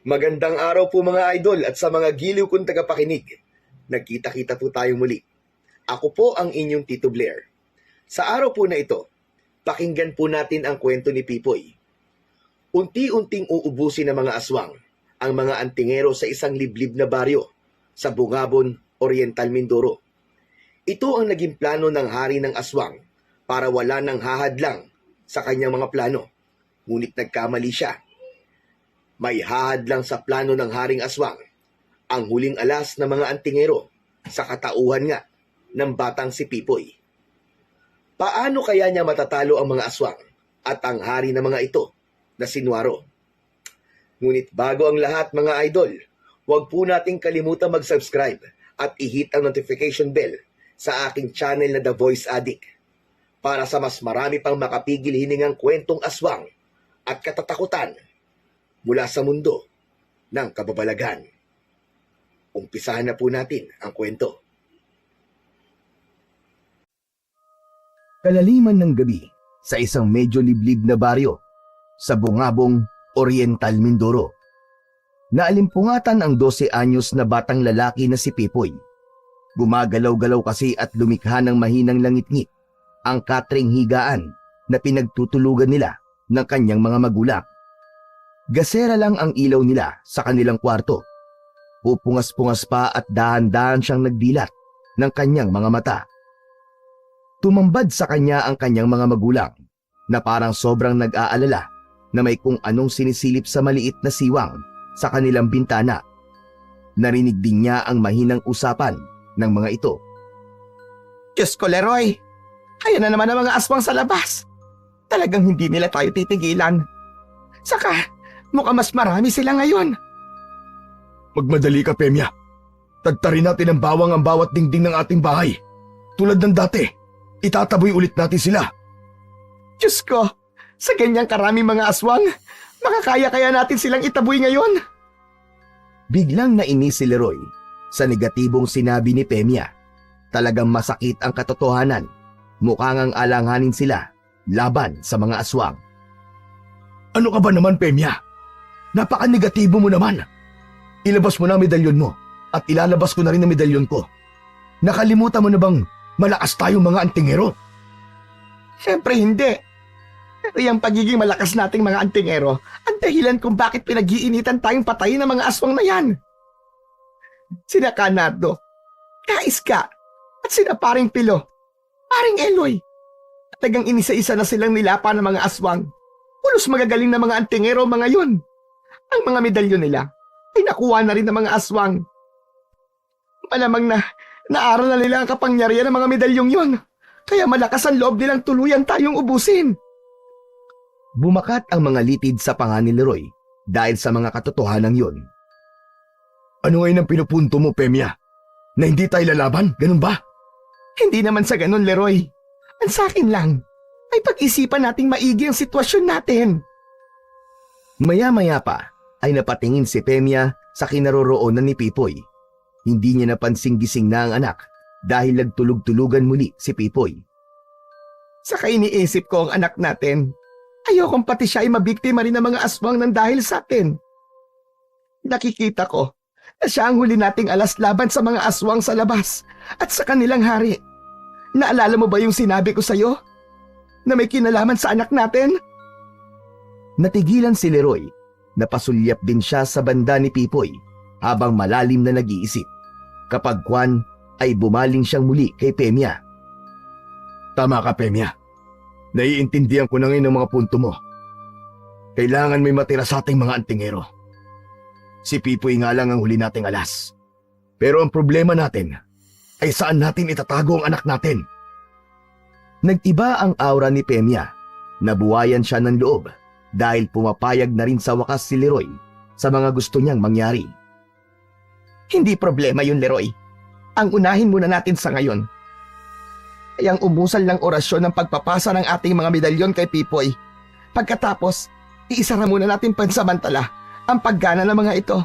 Magandang araw po mga idol at sa mga giliw kong tagapakinig. Nagkita-kita po tayo muli. Ako po ang inyong Tito Blair. Sa araw po na ito, pakinggan po natin ang kwento ni Pipoy. Unti-unting uubusin ng mga aswang ang mga antingero sa isang liblib na baryo sa Bungabon, Oriental Mindoro. Ito ang naging plano ng hari ng aswang para wala nang hahadlang sa kanyang mga plano. Ngunit nagkamali siya. May hahadlang sa plano ng haring aswang ang huling alas ng mga antingero sa katauhan nga ng batang si Pipoy. Paano kaya niya matatalo ang mga aswang at ang hari ng mga ito na si Nuaro? Ngunit bago ang lahat mga idol, huwag po nating kalimutan mag-subscribe at i-hit ang notification bell sa aking channel na The Voice Addict para sa mas marami pang makapigil hiningang kwentong aswang at katatakutan mula sa mundo ng kababalagan. Umpisahan na po natin ang kwento. Kalaliman ng gabi sa isang medyo liblib na baryo sa Bungabong, Oriental Mindoro. Naalimpungatan ang 12 anyos na batang lalaki na si Pipoy. Gumagalaw-galaw kasi at lumikha ng mahinang langit-ngit ang katring higaan na pinagtutulugan nila ng kanyang mga magulang. Gasera lang ang ilaw nila sa kanilang kwarto. Pupungas-pungas pa at dahan-dahan siyang nagdilat ng kanyang mga mata. Tumambad sa kanya ang kanyang mga magulang na parang sobrang nag-aalala na may kung anong sinisilip sa maliit na siwang sa kanilang bintana. Narinig din niya ang mahinang usapan ng mga ito. Diyos ko, Leroy! Kaya na naman ang mga aswang sa labas. Talagang hindi nila tayo titigilan. Saka, mukhang mas marami sila ngayon. Magmadali ka, Pemya. Tagtarin natin ang bawang ang bawat dingding ng ating bahay. Tulad ng dati, itataboy ulit natin sila. Diyos ko, sa ganyang karaming mga aswang, makakaya kaya natin silang itaboy ngayon? Biglang nainis si Leroy sa negatibong sinabi ni Pemya. Talagang masakit ang katotohanan. Mukhang ang alanganin sila laban sa mga aswang. Ano ka ba naman, Pemya? Napaka-negatibo mo naman. Ilabas mo na ang medalyon mo at ilalabas ko na rin ang medalyon ko. Nakalimutan mo na bang malakas tayong mga antingero? Siyempre hindi. Pero yung pagiging malakas nating mga antingero, ang dahilan kung bakit pinag-iinitan tayong patayin ng mga aswang na yan. Sina Kanado, Kaiska, at sina Paring Pilo, Paring Eloy. Tagang inisa-isa na silang nilapa ng mga aswang. Pulos magagaling na mga antingero mga yun. Ang mga medalyon nila ay nakuha na rin ng mga aswang. Malamang na naaral na nila ang kapangyarihan ng mga medalyong yun. Kaya malakas ang loob nilang tuluyan tayong ubusin. Bumakat ang mga litid sa panga ni Leroy dahil sa mga katotohanan yon. Ano ngayon ang pinupunto mo, Pemya? Na hindi tayo lalaban? Ganun ba? Hindi naman sa ganun, Leroy. Ang sa akin lang, ay pag-isipan nating maigi ang sitwasyon natin. Maya-maya pa ay napatingin si Pemya sa kinaroroonan ni Pipoy. Hindi niya napansing gising na ang anak dahil nagtulog-tulugan muli si Pipoy. Saka iniisip ko ang anak natin. Ayokong pati siya ay mabiktima rin ng mga aswang ng dahil sa atin. Nakikita ko na siya ang huli nating alas laban sa mga aswang sa labas at sa kanilang hari. Naalala mo ba yung sinabi ko sa'yo? Na may kinalaman sa anak natin? Natigilan si Leroy. Napasulyap din siya sa banda ni Pipoy habang malalim na nag-iisip. Kapag kwan ay bumaling siyang muli kay Pemya. Tama ka, Pemya. Naiintindihan ko na ngayon ang mga punto mo. Kailangan may matira sa ating mga antingero. Si Pipoy nga lang ang huli nating alas. Pero ang problema natin ay saan natin itatago ang anak natin. Nag-iba ang aura ni Pemya. Nabuwayan siya ng loob dahil pumapayag na rin sa wakas si Leroy sa mga gusto niyang mangyari. Hindi problema yun, Leroy. Ang unahin muna natin sa ngayon ay ang umusal ng orasyon ng pagpapasa ng ating mga medalyon kay Pipoy. Pagkatapos, iisara muna natin pansamantala ang paggana ng mga ito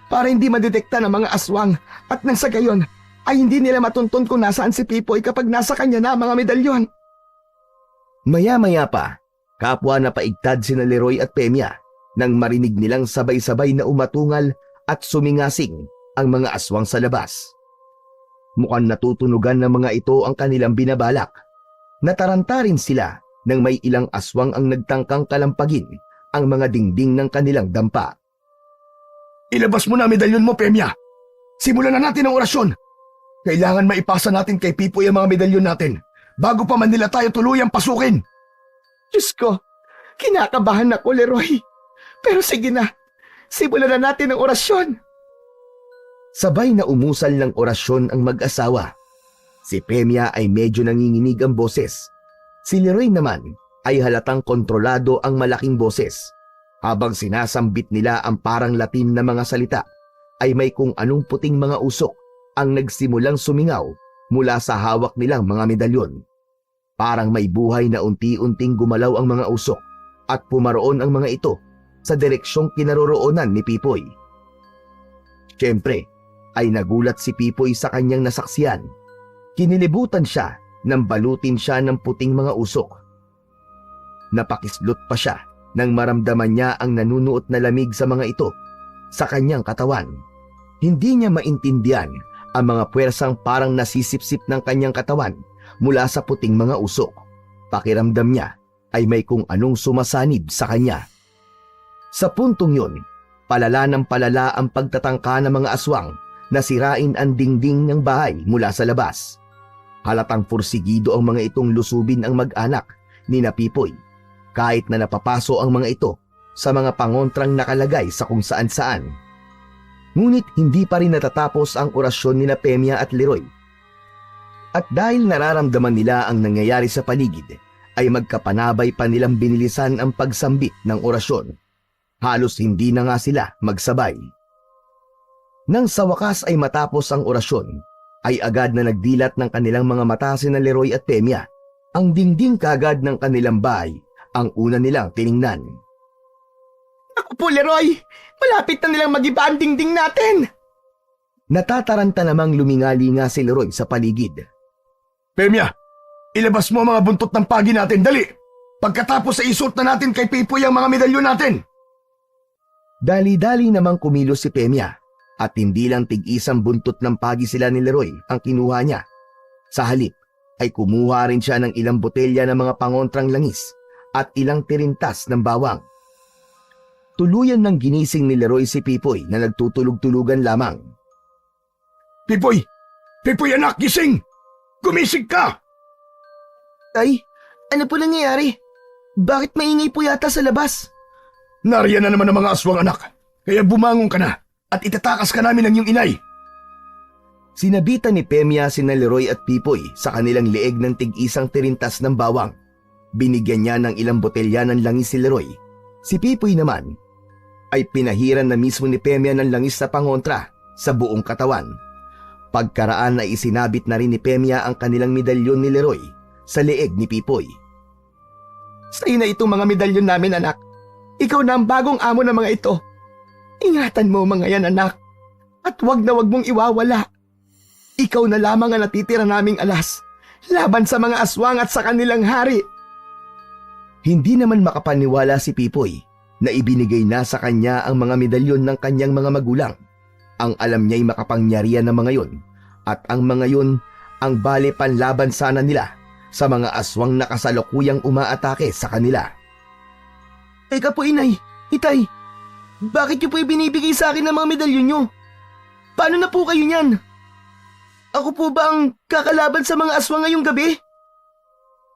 para hindi madetekta ng mga aswang at nang sa gayon ay hindi nila matuntun kung nasaan si Pipoy kapag nasa kanya na ang mga medalyon. Maya-maya pa, kapwa na paigtad sina Leroy at Pemya nang marinig nilang sabay-sabay na umatungal at sumingasing ang mga aswang sa labas. Mukhang natutunugan ng mga ito ang kanilang binabalak. Nataranta rin sila nang may ilang aswang ang nagtangkang kalampagin ang mga dingding ng kanilang dampa. Ilabas mo na ang medalyon mo, Pemya. Simulan na natin ang orasyon. Kailangan maipasa natin kay Pipoy ang mga medalyon natin bago pa man nila tayo tuluyang pasukin. Diyos ko, kinakabahan ako, Leroy. Pero sige na, simulan na natin ang orasyon. Sabay na umusal ng orasyon ang mag-asawa. Si Pemya ay medyo nanginginig ang boses. Si Leroy naman ay halatang kontrolado ang malaking boses. Habang sinasambit nila ang parang Latin na mga salita, ay may kung anong puting mga usok ang nagsimulang sumingaw mula sa hawak nilang mga medalyon. Parang may buhay na unti-unting gumalaw ang mga usok at pumaroon ang mga ito sa direksyong kinaroroonan ni Pipoy. Siyempre, ay nagulat si Pipoy sa kanyang nasaksiyan. Kinilibutan siya nang balutin siya ng puting mga usok. Napakislot pa siya nang maramdaman niya ang nanunuot na lamig sa mga ito sa kanyang katawan. Hindi niya maintindihan ang mga puwersang parang nasisipsip ng kanyang katawan mula sa puting mga usok. Pakiramdam niya ay may kung anong sumasanib sa kanya. Sa puntong yun, palala ng palala ang pagtatangka ng mga aswang na sirain ang dingding ng bahay mula sa labas. Halatang pursigido ang mga itong lusubin ang mag-anak ni na Pipoy, kahit na napapaso ang mga ito sa mga pangontrang nakalagay sa kung saan-saan. Ngunit hindi pa rin natatapos ang orasyon ni na Pemya at Leroy. At dahil nararamdaman nila ang nangyayari sa paligid, ay magkapanabay pa nilang binilisan ang pagsambit ng orasyon. Halos hindi na nga sila magsabay. Nang sa wakas ay matapos ang orasyon, ay agad na nagdilat ng kanilang mga mata sina Leroy at Pemya. Ang dingding kagad ng kanilang bahay ang una nilang tiningnan. Ako po, Leroy! Malapit na nilang mag-iba ang dingding natin! Natataranta namang lumingali nga si Leroy sa paligid. Pemya, ilabas mo ang mga buntot ng pagi natin, dali! Pagkatapos ay isuot na natin kay Pipoy ang mga medalyon natin! Dali-dali namang kumilos si Pemya at hindi lang tig-isang buntot ng pagi sila ni Leroy ang kinuha niya. Sa halip ay kumuha rin siya ng ilang botelya ng mga pangontrang langis at ilang tirintas ng bawang. Tuluyan ng ginising ni Leroy si Pipoy na nagtutulog-tulugan lamang. Pipoy! Pipoy anak, gising! Gumising ka! Ay, ano po nangyayari? Bakit maingay po yata sa labas? Nariyan na naman ang mga aswang anak, kaya bumangon ka na at itatakas ka namin ng iyong inay. Sinabitan ni Pemya sina Leroy at Pipoy sa kanilang leeg ng tig-isang tirintas ng bawang. Binigyan niya ng ilang botelya ng langis si Leroy. Si Pipoy naman ay pinahiran na mismo ni Pemya ng langis na pangontra sa buong katawan. Pagkaraan ay isinabit na rin ni Pemya ang kanilang medalyon ni Leroy sa leeg ni Pipoy. Sa'yo na itong mga medalyon namin, anak. Ikaw na ang bagong amo ng mga ito. Ingatan mo mga yan, anak. At wag na wag mong iwawala. Ikaw na lamang ang natitira naming alas, laban sa mga aswang at sa kanilang hari. Hindi naman makapaniwala si Pipoy na ibinigay na sa kanya ang mga medalyon ng kanyang mga magulang. Ang alam niya'y makapangyarihan ng mga yon, at ang mga yon ang bale panlaban sana nila sa mga aswang na kasalukuyang umaatake sa kanila. Eka po, inay, itay, bakit niyo po ibinibigay sa akin ng mga medalyon niyo? Paano na po kayo niyan? Ako po ba ang kakalaban sa mga aswang ngayong gabi?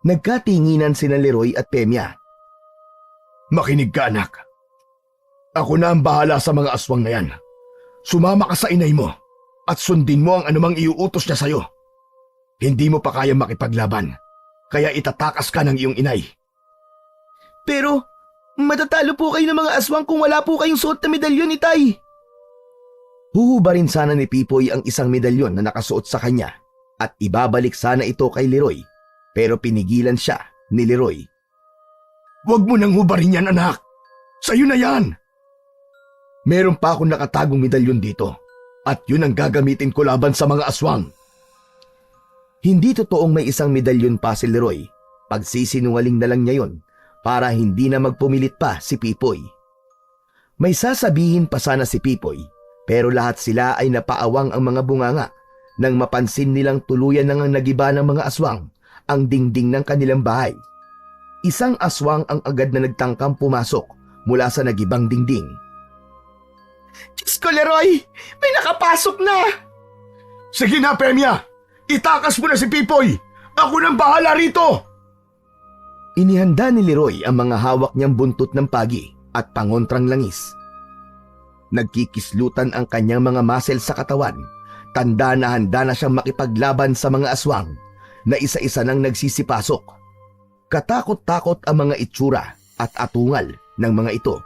Nagkatinginan sina Leroy at Pemya. Makinig ka anak. Ako na ang bahala sa mga aswang na yan. Sumama ka sa inay mo at sundin mo ang anumang iuutos niya sa'yo. Hindi mo pa kaya makipaglaban, kaya itatakas ka ng iyong inay. Pero matatalo po kayo ng mga aswang kung wala po kayong suot na medalyon, itay. Huhubarin sana ni Pipoy ang isang medalyon na nakasuot sa kanya at ibabalik sana ito kay Leroy, pero pinigilan siya ni Leroy. Huwag mo nang hubarin yan, anak. Sa'yo na yan. Meron pa akong nakatagong medalyon dito at yun ang gagamitin ko laban sa mga aswang. Hindi totoong may isang medalyon pa si Leroy. Pagsisinungaling na lang niya yon para hindi na magpumilit pa si Pipoy. May sasabihin pa sana si Pipoy, pero lahat sila ay napaawang ang mga bunganga nang mapansin nilang tuluyan nang nagiba ng mga aswang ang dingding ng kanilang bahay. Isang aswang ang agad na nagtangkang pumasok mula sa nagibang dingding. Diyos ko, Leroy! May nakapasok na! Sige na, Pemya! Itakas mo na si Pipoy! Ako nang bahala rito! Inihanda ni Leroy ang mga hawak niyang buntot ng pagi at pangontrang langis. Nagkikislutan ang kanyang mga muscle sa katawan. Tanda na handa na siyang makipaglaban sa mga aswang na isa-isa nang nagsisipasok. Katakot-takot ang mga itsura at atungal ng mga ito.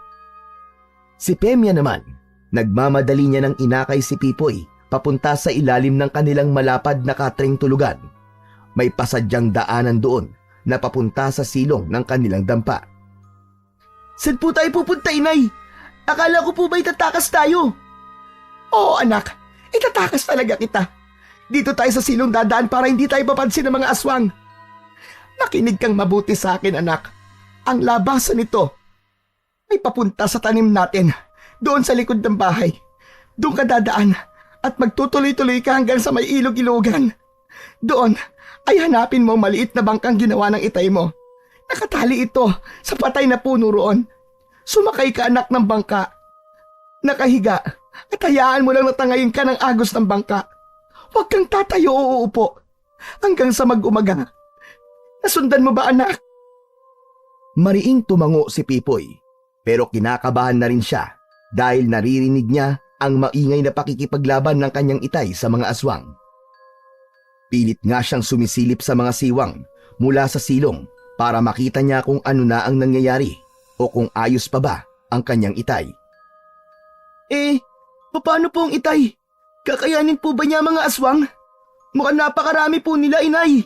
Si Pemya naman, nagmamadali niya ng inakay si Pipoy papunta sa ilalim ng kanilang malapad na katring tulugan. May pasadyang daanan doon na papunta sa silong ng kanilang dampa. Saan po tayo pupunta, Inay? Akala ko po ba itatakas tayo? Oo, anak. Itatakas talaga kita. Dito tayo sa silong dadaan para hindi tayo papansin ng mga aswang. Nakinig kang mabuti sa akin, anak. Ang labasan nito ay papunta sa tanim natin, doon sa likod ng bahay. Doon ka dadaan at magtutuloy-tuloy ka hanggang sa may ilog-ilogan. Doon ay hanapin mo maliit na bangkang ginawa ng itay mo. Nakatali ito sa patay na puno roon. Sumakay ka, anak, ng bangka. Nakahiga at hayaan mo lang natangayin ka ng agos ng bangka. Huwag kang tatayo o uupo hanggang sa mag-umaga. Nasundan mo ba, anak? Mariing tumango si Pipoy, pero kinakabahan na rin siya dahil naririnig niya ang maingay na pakikipaglaban ng kanyang itay sa mga aswang. Pilit nga siyang sumisilip sa mga siwang mula sa silong para makita niya kung ano na ang nangyayari o kung ayos pa ba ang kanyang itay. Paano po ang itay? Kakayanin po ba niya mga aswang? Mukhang napakarami po nila, Inay.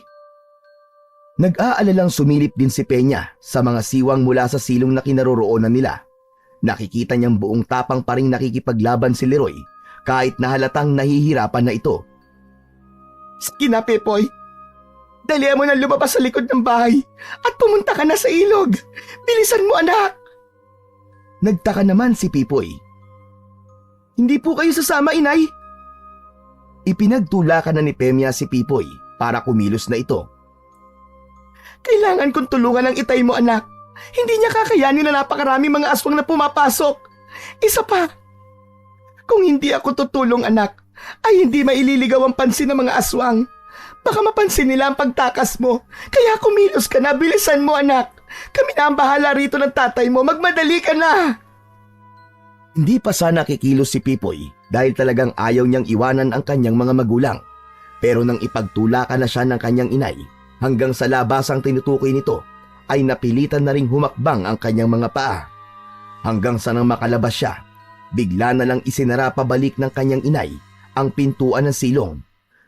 Nag-aalalang sumilip din si Peña sa mga siwang mula sa silong na kinaroroonan nila. Nakikita niyang buong tapang pa ring nakikipaglaban si Leroy kahit na halatang nahihirapan na ito. Sige na, Pepoy. Dalihan mo na lumabas sa likod ng bahay at pumunta ka na sa ilog. Bilisan mo, anak. Nagtaka naman si Pipoy. Hindi po kayo sasama, Inay? Ipinagtulakan na ni Peña si Pipoy para kumilos na ito. Kailangan kong tulungan ang itay mo, anak. Hindi niya kakayanin na napakarami mga aswang na pumapasok. Isa pa, kung hindi ako tutulong, anak, ay hindi maililigaw ang pansin ng mga aswang. Baka mapansin nila ang pagtakas mo. Kaya kumilos ka na, bilisan mo, anak. Kami na ang bahala rito ng tatay mo. Magmadali ka na. Hindi pa sana kikilos si Pipoy dahil talagang ayaw niyang iwanan ang kanyang mga magulang. Pero nang ipagtulakan na siya ng kanyang inay, hanggang sa labasang tinutukoy nito, ay napilitan na ring humakbang ang kanyang mga paa. Hanggang sa nang makalabas siya, bigla na lang isinara pabalik ng kanyang inay ang pintuan ng silong.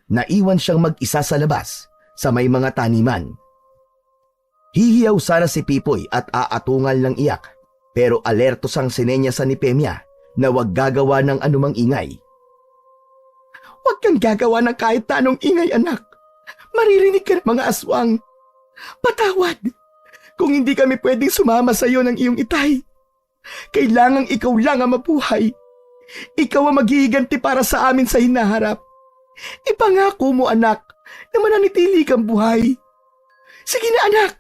Naiwan siyang mag-isa sa labas sa may mga taniman. Hihiyaw sana si Pipoy at aatungal ng iyak, pero alerto sang sinenyasan ni Peña na huwag gagawa ng anumang ingay. Huwag kang gagawa ng kahit na anong ingay, anak. Maririnig ka ng mga aswang. Patawad. Kung hindi kami pwedeng sumama sa iyo ng iyong itay, kailangang ikaw lang ang mabuhay. Ikaw ang maghihiganti para sa amin sa hinaharap. Ipangako mo, anak, na mananitili kang buhay. Sige na, anak.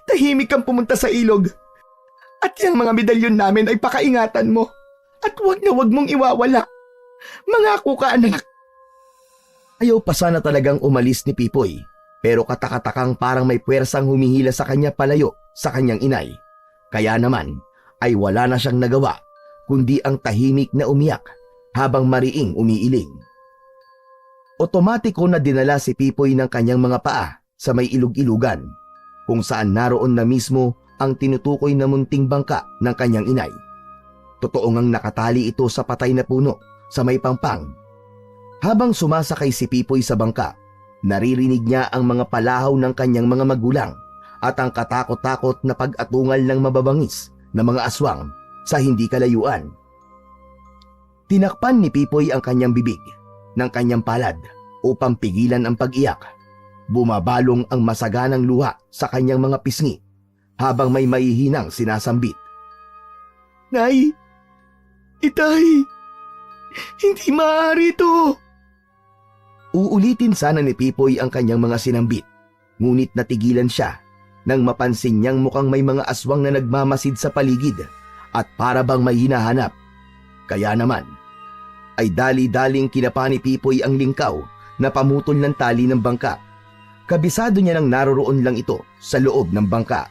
Tahimik kang pumunta sa ilog. At yung mga medalyon namin ay pakaingatan mo. At huwag na huwag mong iwawala. Mangako ka, anak. Ayaw pa sana talagang umalis ni Pipoy, pero katakatakang parang may puwersang humihila sa kanya palayo sa kanyang inay. Kaya naman ay wala na siyang nagawa kundi ang tahimik na umiyak habang mariing umiiling. Otomatiko na dinala si Pipoy ng kanyang mga paa sa may ilog-ilugan, kung saan naroon na mismo ang tinutukoy na munting bangka ng kanyang inay. Totoo ngang nakatali ito sa patay na puno sa may pampang. Habang sumasakay si Pipoy sa bangka, naririnig niya ang mga palahaw ng kanyang mga magulang at ang katakot-takot na pag-atungal ng mababangis na mga aswang sa hindi kalayuan. Tinakpan ni Pipoy ang kanyang bibig ng kanyang palad upang pigilan ang pag-iyak. Bumabalong ang masaganang luha sa kanyang mga pisngi habang may mahihinang sinasambit. Nay, Itay, hindi maaari to. Uulitin sana ni Pipoy ang kanyang mga sinambit, ngunit natigilan siya nang mapansin niyang mukhang may mga aswang na nagmamasid sa paligid at para bang may hinahanap. Kaya naman, ay dali-daling kinapa ni Pipoy ang lingkaw na pamutol ng tali ng bangka. Kabisado niya nang naroroon lang ito sa loob ng bangka.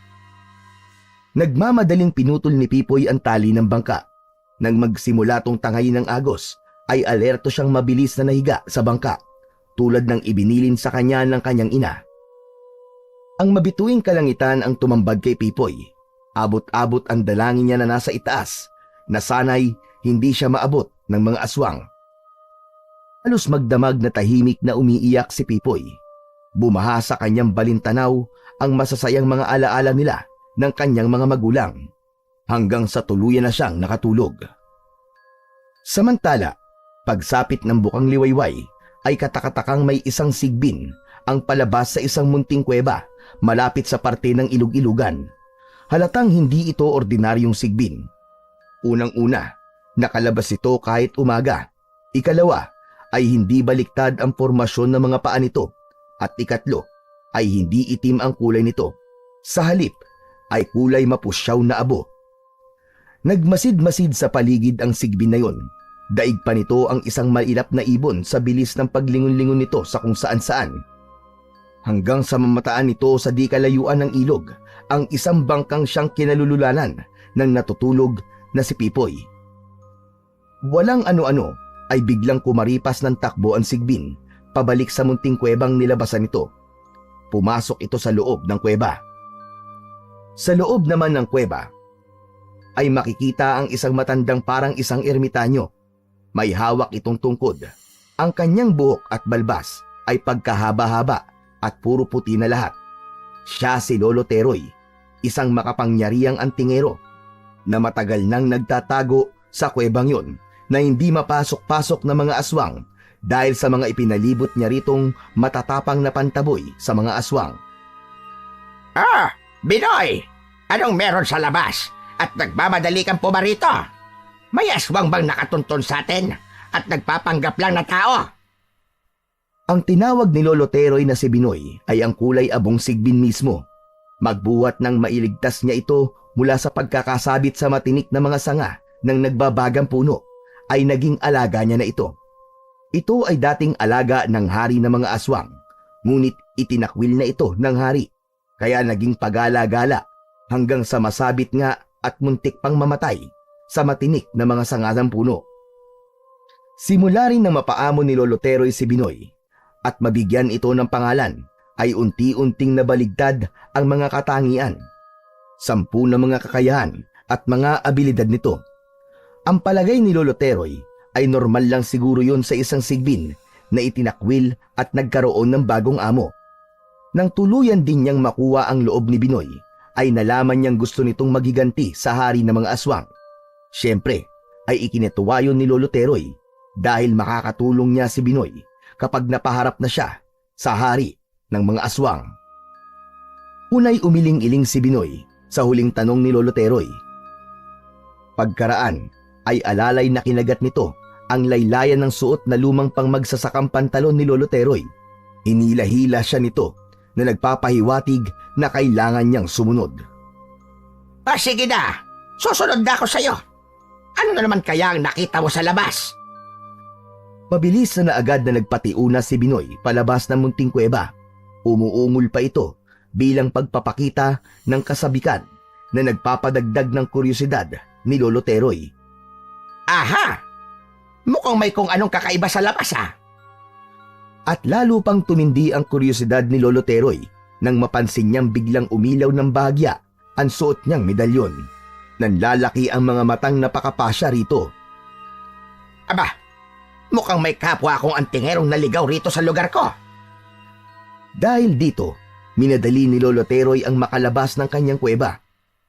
Nagmamadaling pinutol ni Pipoy ang tali ng bangka. Nang magsimula tong tangay ng agos, ay alerto siyang mabilis na nahiga sa bangka, tulad ng ibinilin sa kanya ng kanyang ina. Ang mabituing kalangitan ang tumambag kay Pipoy. Abot-abot ang dalangin niya na nasa itaas, na sana'y hindi siya maabot ng mga aswang. Halos magdamag na tahimik na umiiyak si Pipoy. Bumaha sa kanyang balintanaw ang masasayang mga alaala nila ng kanyang mga magulang, hanggang sa tuluyan na siyang nakatulog. Samantala, pagsapit ng bukang liwayway, ay katakatakang may isang sigbin ang palabas sa isang munting kuweba malapit sa parte ng ilog-ilugan. Halatang hindi ito ordinaryong sigbin. Unang-una, nakalabas ito kahit umaga. Ikalawa, ay hindi baliktad ang formasyon ng mga paa nito. At ikatlo, ay hindi itim ang kulay nito. Sa halip, ay kulay mapusyaw na abo. Nagmasid-masid sa paligid ang sigbin na yon. Daig pa nito ang isang mailap na ibon sa bilis ng paglingon-lingon nito sa kung saan-saan. Hanggang sa mamataan nito sa di kalayuan ng ilog, ang isang bangkang siyang kinalululanan ng natutulog na si Pipoy. Walang ano-ano ay biglang kumaripas ng takbo ang sigbin pabalik sa munting kuwebang nilabasan nito. Pumasok ito sa loob ng kuweba. Sa loob naman ng kuweba ay makikita ang isang matandang parang isang ermitanyo. May hawak itong tungkod. Ang kanyang buhok at balbas ay pagkahaba-haba at puro puti na lahat. Siya si Lolo Teroy, isang makapangyarihang antingero na matagal nang nagtatago sa kuwebang yon na hindi mapasok-pasok ng mga aswang dahil sa mga ipinalibot niya ritong matatapang na pantaboy sa mga aswang. Ah, Binoy! Anong meron sa labas? At nagmamadali kang pumarito? May aswang bang nakatuntun sa atin at nagpapanggap lang na tao? Ang tinawag ni Lolo Teroy na si Binoy ay ang kulay abong sigbin mismo. Magbuhat ng mailigtas niya ito mula sa pagkakasabit sa matinik na mga sanga ng nagbabagang puno, ay naging alaga niya na ito. Ito ay dating alaga ng hari ng mga aswang, ngunit itinakwil na ito ng hari, kaya naging pagala-gala hanggang sa masabit nga at muntik pang mamatay sa matinik na mga sanga ng puno. Simula rin na mapaamo ni Lolo Teroy si Binoy at mabigyan ito ng pangalan, ay unti-unting nabaligtad ang mga katangian, 10 na mga kakayahan at mga abilidad nito. Ang palagay ni Lolo Teroy ay normal lang siguro yon sa isang sigbin na itinakwil at nagkaroon ng bagong amo. Nang tuluyan din niyang makuha ang loob ni Binoy, ay nalaman niyang gusto nitong magiganti sa hari ng mga aswang. Siyempre, ay ikinetuwa yun ni Lolo Teroy dahil makakatulong niya si Binoy kapag napaharap na siya sa hari ng mga aswang. Unay umiling-iling si Binoy sa huling tanong ni Lolo Teroy. Pagkaraan ay alalay na kinagat nito ang laylayan ng suot na lumang pangmagsasakang pantalon ni Lolo Teroy. Hinila-hila siya nito na nagpapahiwatig na kailangan niyang sumunod. Sige na, susunod na ako sa'yo. Ano na naman kaya ang nakita mo sa labas? Mabilis na agad na nagpatiuna si Binoy palabas ng munting kuweba. Umuungol pa ito bilang pagpapakita ng kasabikan na nagpapadagdag ng kuryosidad ni Lolo Teroy. Aha! Mukhang may kung anong kakaiba sa labas At lalo pang tumindi ang kuryosidad ni Lolo Teroy nang mapansin niyang biglang umilaw ng bahagya ang suot niyang medalyon. Nanlalaki ang mga matang napakapasya rito. Aba, mukhang may kapwa akong antingerong naligaw rito sa lugar ko. Dahil dito, minadali ni Lolo Teroy ang makalabas ng kanyang kuweba.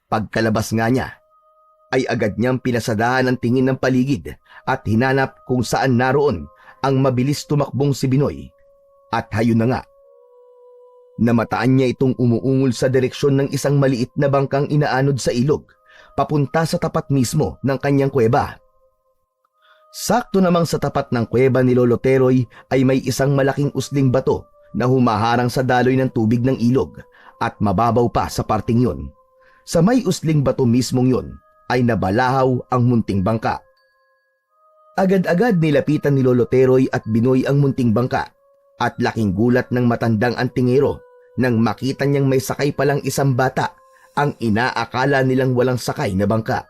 Pagkalabas nga niya, ay agad niyang pinasadahan ang tingin ng paligid at hinanap kung saan naroon ang mabilis tumakbong si Binoy. At hayon na nga. Namataan niya itong umuungol sa direksyon ng isang maliit na bangkang inaanod sa ilog, papunta sa tapat mismo ng kanyang kuweba. Sakto namang sa tapat ng kuweba ni Lolo Teroy ay may isang malaking usling bato na humaharang sa daloy ng tubig ng ilog at mababaw pa sa parting yun. Sa may usling bato mismong yun ay nabalahaw ang munting bangka. Agad-agad nilapitan ni Lolo Teroy at Binoy ang munting bangka at laking gulat ng matandang antingero nang makita niyang may sakay palang isang bata, ang inaakala nilang walang sakay na bangka.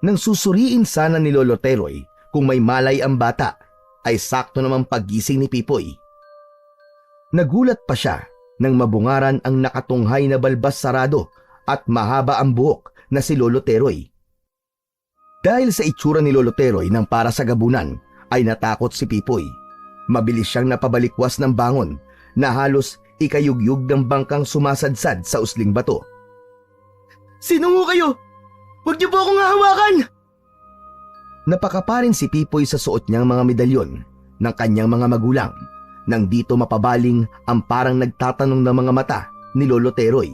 Nang susuriin sana ni Lolo Teroy kung may malay ang bata, ay sakto namang paggising ni Pipoy. Nagulat pa siya nang mabungaran ang nakatunghay na balbas sarado at mahaba ang buhok na si Lolo Teroy. Dahil sa itsura ni Lolo Teroy nang para sa gabunan, ay natakot si Pipoy. Mabilis siyang napabalikwas ng bangon na halos ikayugyug ng bangkang sumasadsad sa usling bato. Sino mo kayo? Huwag niyo po akong hahawakan! Napakaparin si Pipoy sa suot niyang mga medalyon ng kanyang mga magulang nang dito mapabaling ang parang nagtatanong na mga mata ni Lolo Teroy.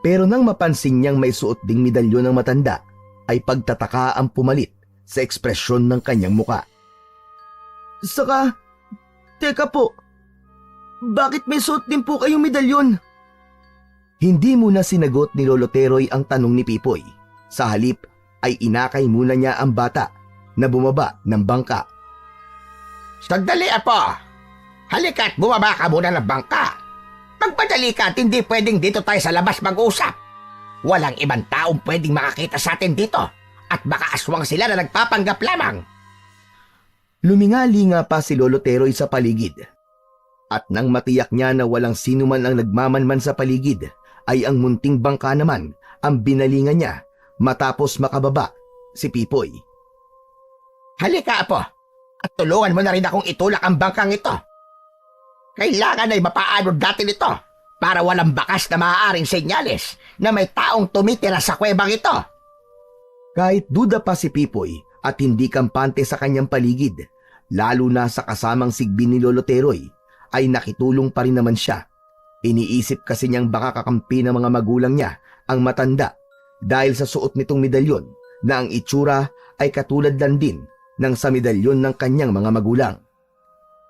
Pero nang mapansin niyang may suot ding medalyon ng matanda, ay pagtataka ang pumalit sa ekspresyon ng kanyang muka. Saka, teka po, bakit may suot din po kayong medalyon? Hindi muna sinagot ni Lolo Teroy ang tanong ni Pipoy. Sa halip ay inakay muna niya ang bata na bumaba ng bangka. Sandali, Apo. Halika at bumaba ka muna ng bangka. Magpadali ka at hindi pwedeng dito tayo sa labas mag-usap. Walang ibang taong pwedeng makakita sa atin dito at baka aswang sila na nagpapanggap lamang. Lumingali nga pa si Lolo Teroy sa paligid. At nang matiyak niya na walang sino man ang nagmamanman sa paligid, ay ang munting bangka naman ang binalingan niya matapos makababa si Pipoy. Halika, Apo, at tulungan mo na rin akong itulak ang bangkang ito. Kailangan ay mapaanod natin ito para walang bakas na maaaring senyales na may taong tumitira sa kuwebang ito. Kahit duda pa si Pipoy at hindi kampante sa kanyang paligid, lalo na sa kasamang sigbi ni Lolo Teroy, ay nakitulong pa rin naman siya. Iniisip kasi niyang baka kakampi ng mga magulang niya ang matanda dahil sa suot nitong medalyon na ang itsura ay katulad lang din ng sa medalyon ng kanyang mga magulang.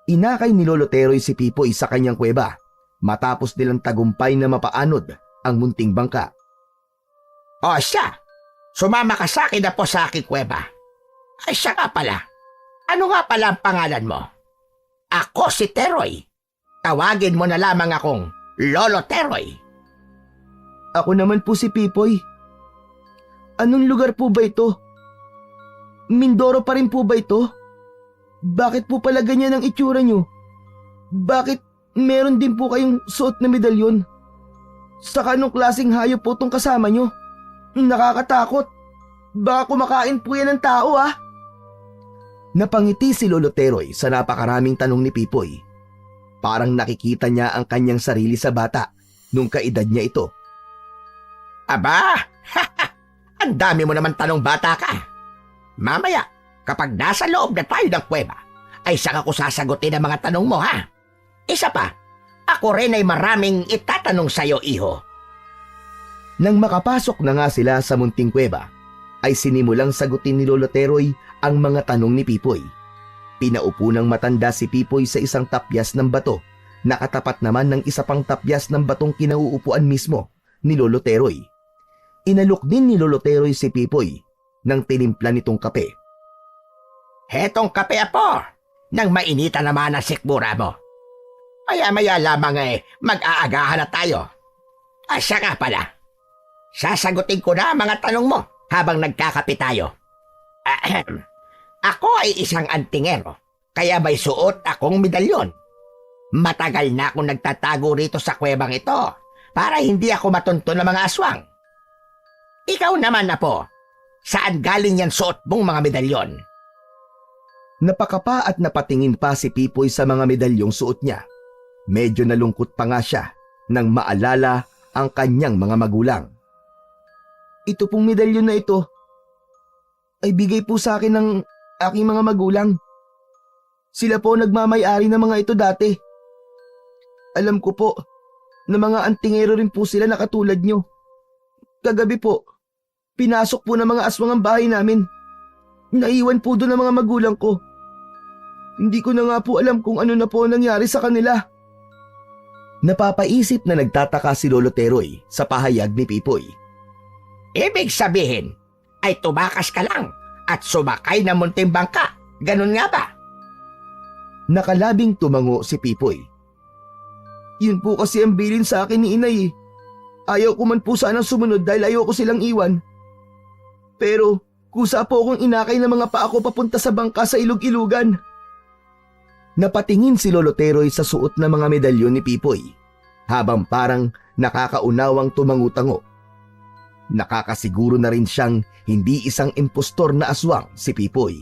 Inakay ni Lolo Teroy si Pipoy sa kanyang kuweba matapos nilang tagumpay na mapaanod ang munting bangka. O siya, sumama ka sa akin na po sa aking kuweba. Ay siya nga pala. Ano nga pala ang pangalan mo? Ako si Teroy. Tawagin mo na lamang akong Lolo Teroy. Ako naman po si Pipoy. Anong lugar po ba ito? Mindoro pa rin po ba ito? Bakit po pala ganyan ang itsura nyo? Bakit meron din po kayong suot na medalyon? Saka anong klaseng hayop po itong kasama nyo? Nakakatakot. Baka kumakain po yan ng tao ah. Napangiti si Lolo Teroy sa napakaraming tanong ni Pipoy. Parang nakikita niya ang kanyang sarili sa bata nung kaedad niya ito. Aba, ang dami mo naman tanong, bata ka. Mamaya, kapag nasa loob na tayo ng kuweba, ay saka ko sasagutin ang mga tanong mo, ha? Isa pa, ako rin ay maraming itatanong sa'yo, iho. Nang makapasok na nga sila sa munting kuweba, ay sinimulang sagutin ni Lolo Teroy ang mga tanong ni Pipoy. Pinaupo ng matanda si Pipoy sa isang tapyas ng bato, nakatapat naman ng isa pang tapyas ng batong kinauupuan mismo ni Lolo Teroy. Inalok din ni Lolo Teroy si Pipoy nang tinimpla nitong kape. Hetong kape, Apo, nang mainita naman ang sikmura mo. Maya-maya lamang mag-aagahan na tayo. Siya nga pala, sasagutin ko na ang mga tanong mo habang nagkakape tayo. Ako ay isang antingero, kaya may suot akong medalyon. Matagal na akong nagtatago rito sa kuwebang ito para hindi ako matuntun ng mga aswang. Ikaw naman, Apo, saan galing yan suot mong mga medalyon? Napakapa at napatingin pa si Pipoy sa mga medalyong suot niya. Medyo nalungkot pa nga siya nang maalala ang kanyang mga magulang. Ito pong medalyon na ito ay bigay po sa akin ng aking mga magulang. Sila po nagmamay-ari ng mga ito dati. Alam ko po na mga antingero rin po sila na katulad nyo. Kagabi po, pinasok po ng mga aswang ang bahay namin. Naiwan po doon ang mga magulang ko. Hindi ko na nga po alam kung ano na po ang nangyari sa kanila. Napapaisip na nagtataka si Lolo Teroy sa pahayag ni Pipoy. Ibig sabihin, ay tumakas ka lang at sumakay ng munting bangka. Ganun nga ba? Nakalabing tumango si Pipoy. Yun po kasi ang bilin sa akin ni inay eh. Ayaw ko man po sanang sumunod dahil ayaw ko silang iwan. Pero kusa po akong inakay ng mga paa ko papunta sa bangka sa ilog-ilugan. Napatingin si Lolo Teroy sa suot na mga medalyon ni Pipoy, habang parang nakakaunawang tumangutango. Nakakasiguro na rin siyang hindi isang impostor na aswang si Pipoy.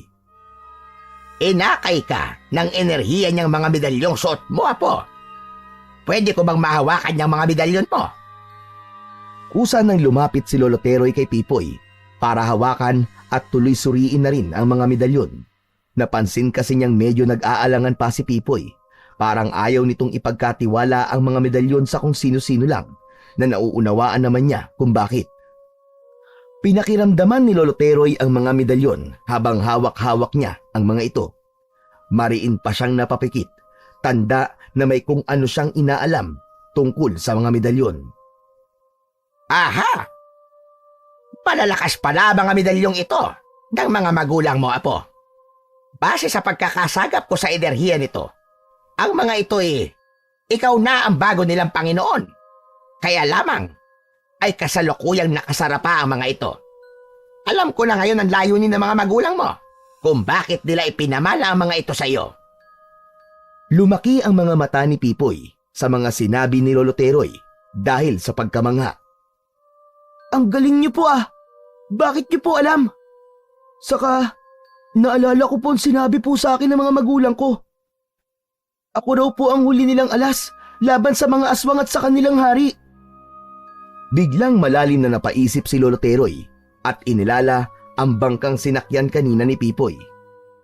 Inakay ka ng enerhiya niyang mga medalyong suot mo, Apo. Pwede ko bang mahawakan niyang mga medalyon mo? Kusa nang lumapit si Lolo Teroy kay Pipoy para hawakan at tuloy suriin na rin ang mga medalyon. Napansin kasi niyang medyo nag-aalangan pa si Pipoy. Parang ayaw nitong ipagkatiwala ang mga medalyon sa kung sino-sino lang, na nauunawaan naman niya kung bakit. Pinakiramdaman ni Lolo Teroy ang mga medalyon habang hawak-hawak niya ang mga ito. Mariin pa siyang napapikit, tanda na may kung ano siyang inaalam tungkol sa mga medalyon. Aha! Palalakas pala mga medalyong ito ng mga magulang mo, Apo. Base sa pagkakasagap ko sa enerhiya nito, ang mga ito ikaw na ang bago nilang Panginoon. Kaya lamang ay kasalukuyang nakasarapa ang mga ito. Alam ko na ngayon ang layunin ng mga magulang mo kung bakit nila ipinamana ang mga ito sa iyo. Lumaki ang mga mata ni Pipoy sa mga sinabi ni Lolo Teroy dahil sa pagkamangha. Ang galing niyo po ah! Bakit niyo po alam? Saka, naalala ko po ang sinabi po sa akin ng mga magulang ko. Ako raw po ang huli nilang alas laban sa mga aswang at sa kanilang hari. Biglang malalim na napaisip si Lolo Teroy at inilala ang bangkang sinakyan kanina ni Pipoy.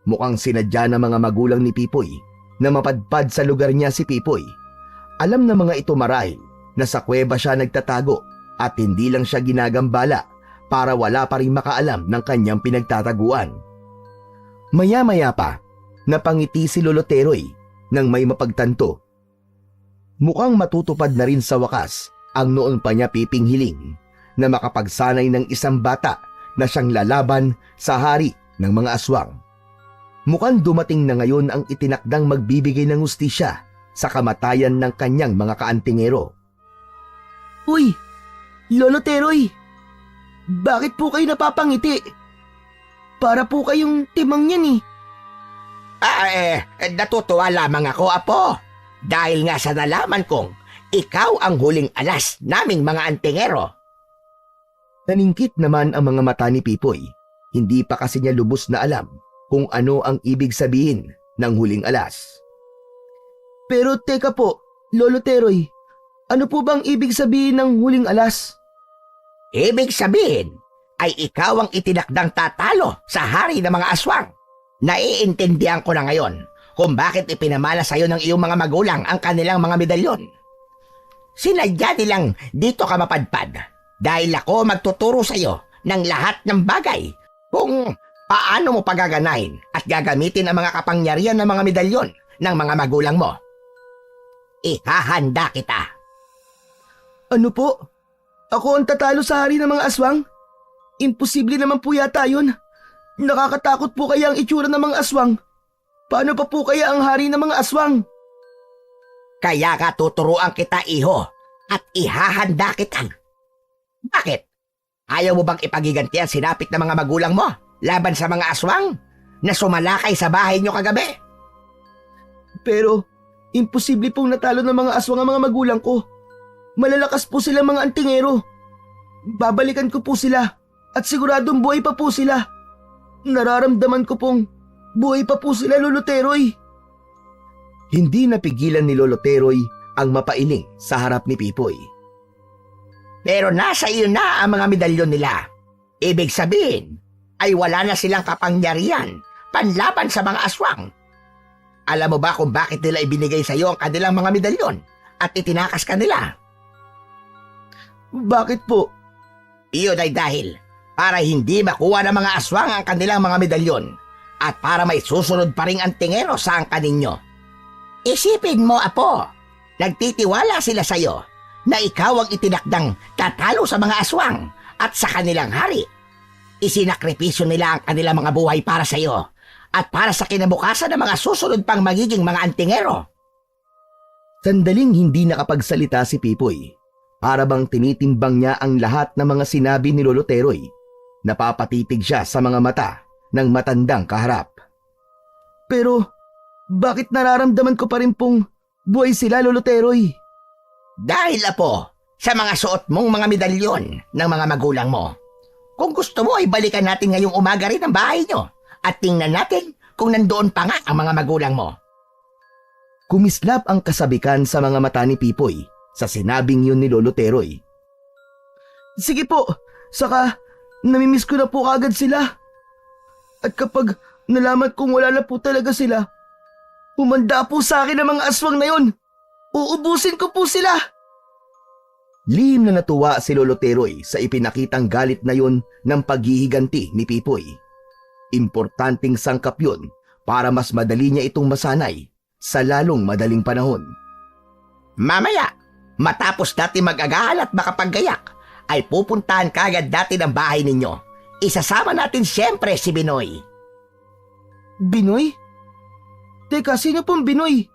Mukhang sinadya ng mga magulang ni Pipoy na mapadpad sa lugar niya si Pipoy. Alam na mga ito marahil na sa kuweba siya nagtatago at hindi lang siya ginagambala para wala pa rin makaalam ng kanyang pinagtataguan. Maya-maya pa, napangiti si Lolo Teroy nang may mapagtanto. Mukhang matutupad na rin sa wakas ang noon pa niya pipinghiling na makapagsanay ng isang bata na siyang lalaban sa hari ng mga aswang. Mukhang dumating na ngayon ang itinakdang magbibigay ng hustisya sa kamatayan ng kanyang mga kaantingero. Uy! Lolo Teroy! Bakit po kayo napapangiti? Para po kayong timang yan eh. Natutuwa lamang ako, Apo. Dahil nga sa nalaman kong ikaw ang huling alas naming mga antingero. Naningkit naman ang mga mata ni Pipoy. Hindi pa kasi niya lubos na alam kung ano ang ibig sabihin ng huling alas. Pero teka po, Lolo Teroy, ano po bang ibig sabihin ng huling alas? Ibig sabihin ay ikaw ang itinakdang tatalo sa hari ng mga aswang. Naiintindihan ko na ngayon kung bakit ipinamana sa iyo ng iyong mga magulang ang kanilang mga medalyon. Sinadya nilang dito ka mapadpad dahil ako magtuturo sa iyo ng lahat ng bagay kung paano mo pagaganahin at gagamitin ang mga kapangyarihan ng mga medalyon ng mga magulang mo. Ihahanda kita. Ano po? Ako ang tatalo sa hari ng mga aswang? Imposible naman po yata yun. Nakakatakot po kaya ang itsura ng mga aswang. Paano pa po kaya ang hari ng mga aswang? Kaya ka tuturuan kita, iho, at ihahanda kita. Bakit? Ayaw mo bang ipagiganti ang sinapit ng mga magulang mo laban sa mga aswang na sumalakay sa bahay niyo kagabi? Pero, imposible pong natalo ng mga aswang ang mga magulang ko. Malalakas po silang mga antingero. Babalikan ko po sila at siguradong buhay pa po sila. Nararamdaman ko pong buhay pa po sila, Lolo Teroy. Hindi napigilan ni Lolo Teroy ang mapailing sa harap ni Pipoy. Pero nasa iyo na ang mga medalyon nila. Ibig sabihin ay wala na silang kapangyarihan panlaban sa mga aswang. Alam mo ba kung bakit nila ibinigay sa iyo ang kanilang mga medalyon at itinakas ka nila? Bakit po? Iyon ay dahil para hindi makuha ng mga aswang ang kanilang mga medalyon at para may susunod pa ring antingero sa angka ninyo. Isipin mo, Apo, nagtitiwala sila sa iyo na ikaw ang itinakdang tatalo sa mga aswang at sa kanilang hari. Isinakripisyo nila ang kanilang mga buhay para sa iyo at para sa kinabukasan ng mga susunod pang magiging mga antingero. Sandaling hindi nakapagsalita si Pipoy. Para bang tinitimbang niya ang lahat ng mga sinabi ni Lolo Teroy. Napapatitig siya sa mga mata ng matandang kaharap. Pero, bakit nararamdaman ko pa rin pong buhay sila, Lolo Teroy? Dahil, Apo, sa mga suot mong mga medalyon ng mga magulang mo. Kung gusto mo ay balikan natin ngayong umaga rin ang bahay nyo at tingnan natin kung nandoon pa nga ang mga magulang mo. Kumislap ang kasabikan sa mga mata ni Pipoy sa sinabing yun ni Lolo Teroy. Sige po, saka namimiss ko na po kagad sila. At kapag nalaman kong wala na po talaga sila, humanda po sa akin ang mga aswang na yun. Uubusin ko po sila. Lihim na natuwa si Lolo Teroy sa ipinakitang galit na yun ng paghihiganti ni Pipoy. Importanteng sangkap yun para mas madali niya itong masanay sa lalong madaling panahon. Mamaya, matapos natin mag-agal at makapaggayak, ay pupuntahan kagad natin ang bahay ninyo. Isasama natin siyempre si Binoy. Binoy? Teka, sino pong Binoy?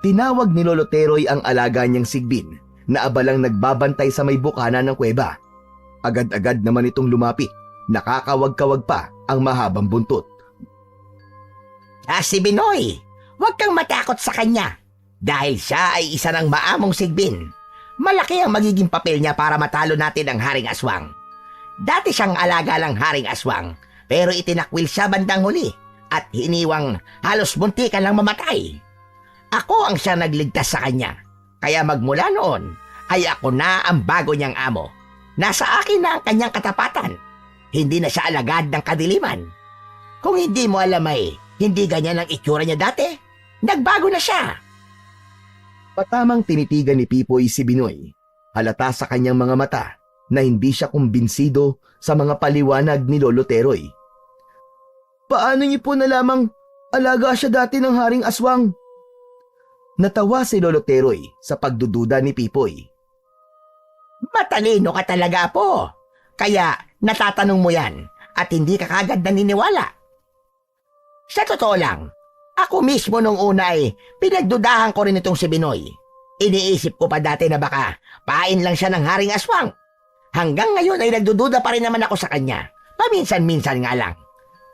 Tinawag ni Lolo Teroy ang alaga niyang sigbin na abalang nagbabantay sa may bukana ng kuweba. Agad-agad naman itong lumapit, nakakawag-kawag pa ang mahabang buntot. Si Binoy, huwag kang matakot sa kanya. Dahil siya ay isa ng maamong sigbin. Malaki ang magiging papel niya para matalo natin ang Haring Aswang. Dati siyang alaga lang Haring Aswang, pero itinakwil siya bandang huli at hiniwang halos muntikan lang mamatay. Ako ang siya nagligtas sa kanya, kaya magmula noon ay ako na ang bago niyang amo. Nasa akin na ang kanyang katapatan. Hindi na siya alagad ng kadiliman. Kung hindi mo alam ay hindi ganyan ang itsura niya dati. Nagbago na siya. Patamang tinitigan ni Pipoy si Binoy. Halata sa kanyang mga mata na hindi siya kumbinsido sa mga paliwanag ni Lolo Teroy. Paano niyo po nalamang alaga siya dati ng Haring Aswang? Natawa si Lolo Teroy sa pagdududa ni Pipoy. Matalino ka talaga, po. Kaya natatanong mo yan at hindi ka kagad naniniwala. Sa totoo lang, ako mismo nung una ay pinagdudahan ko rin itong si Binoy. Iniisip ko pa dati na baka pain lang siya ng Haring Aswang. Hanggang ngayon ay nagdududa pa rin naman ako sa kanya. Paminsan-minsan nga lang.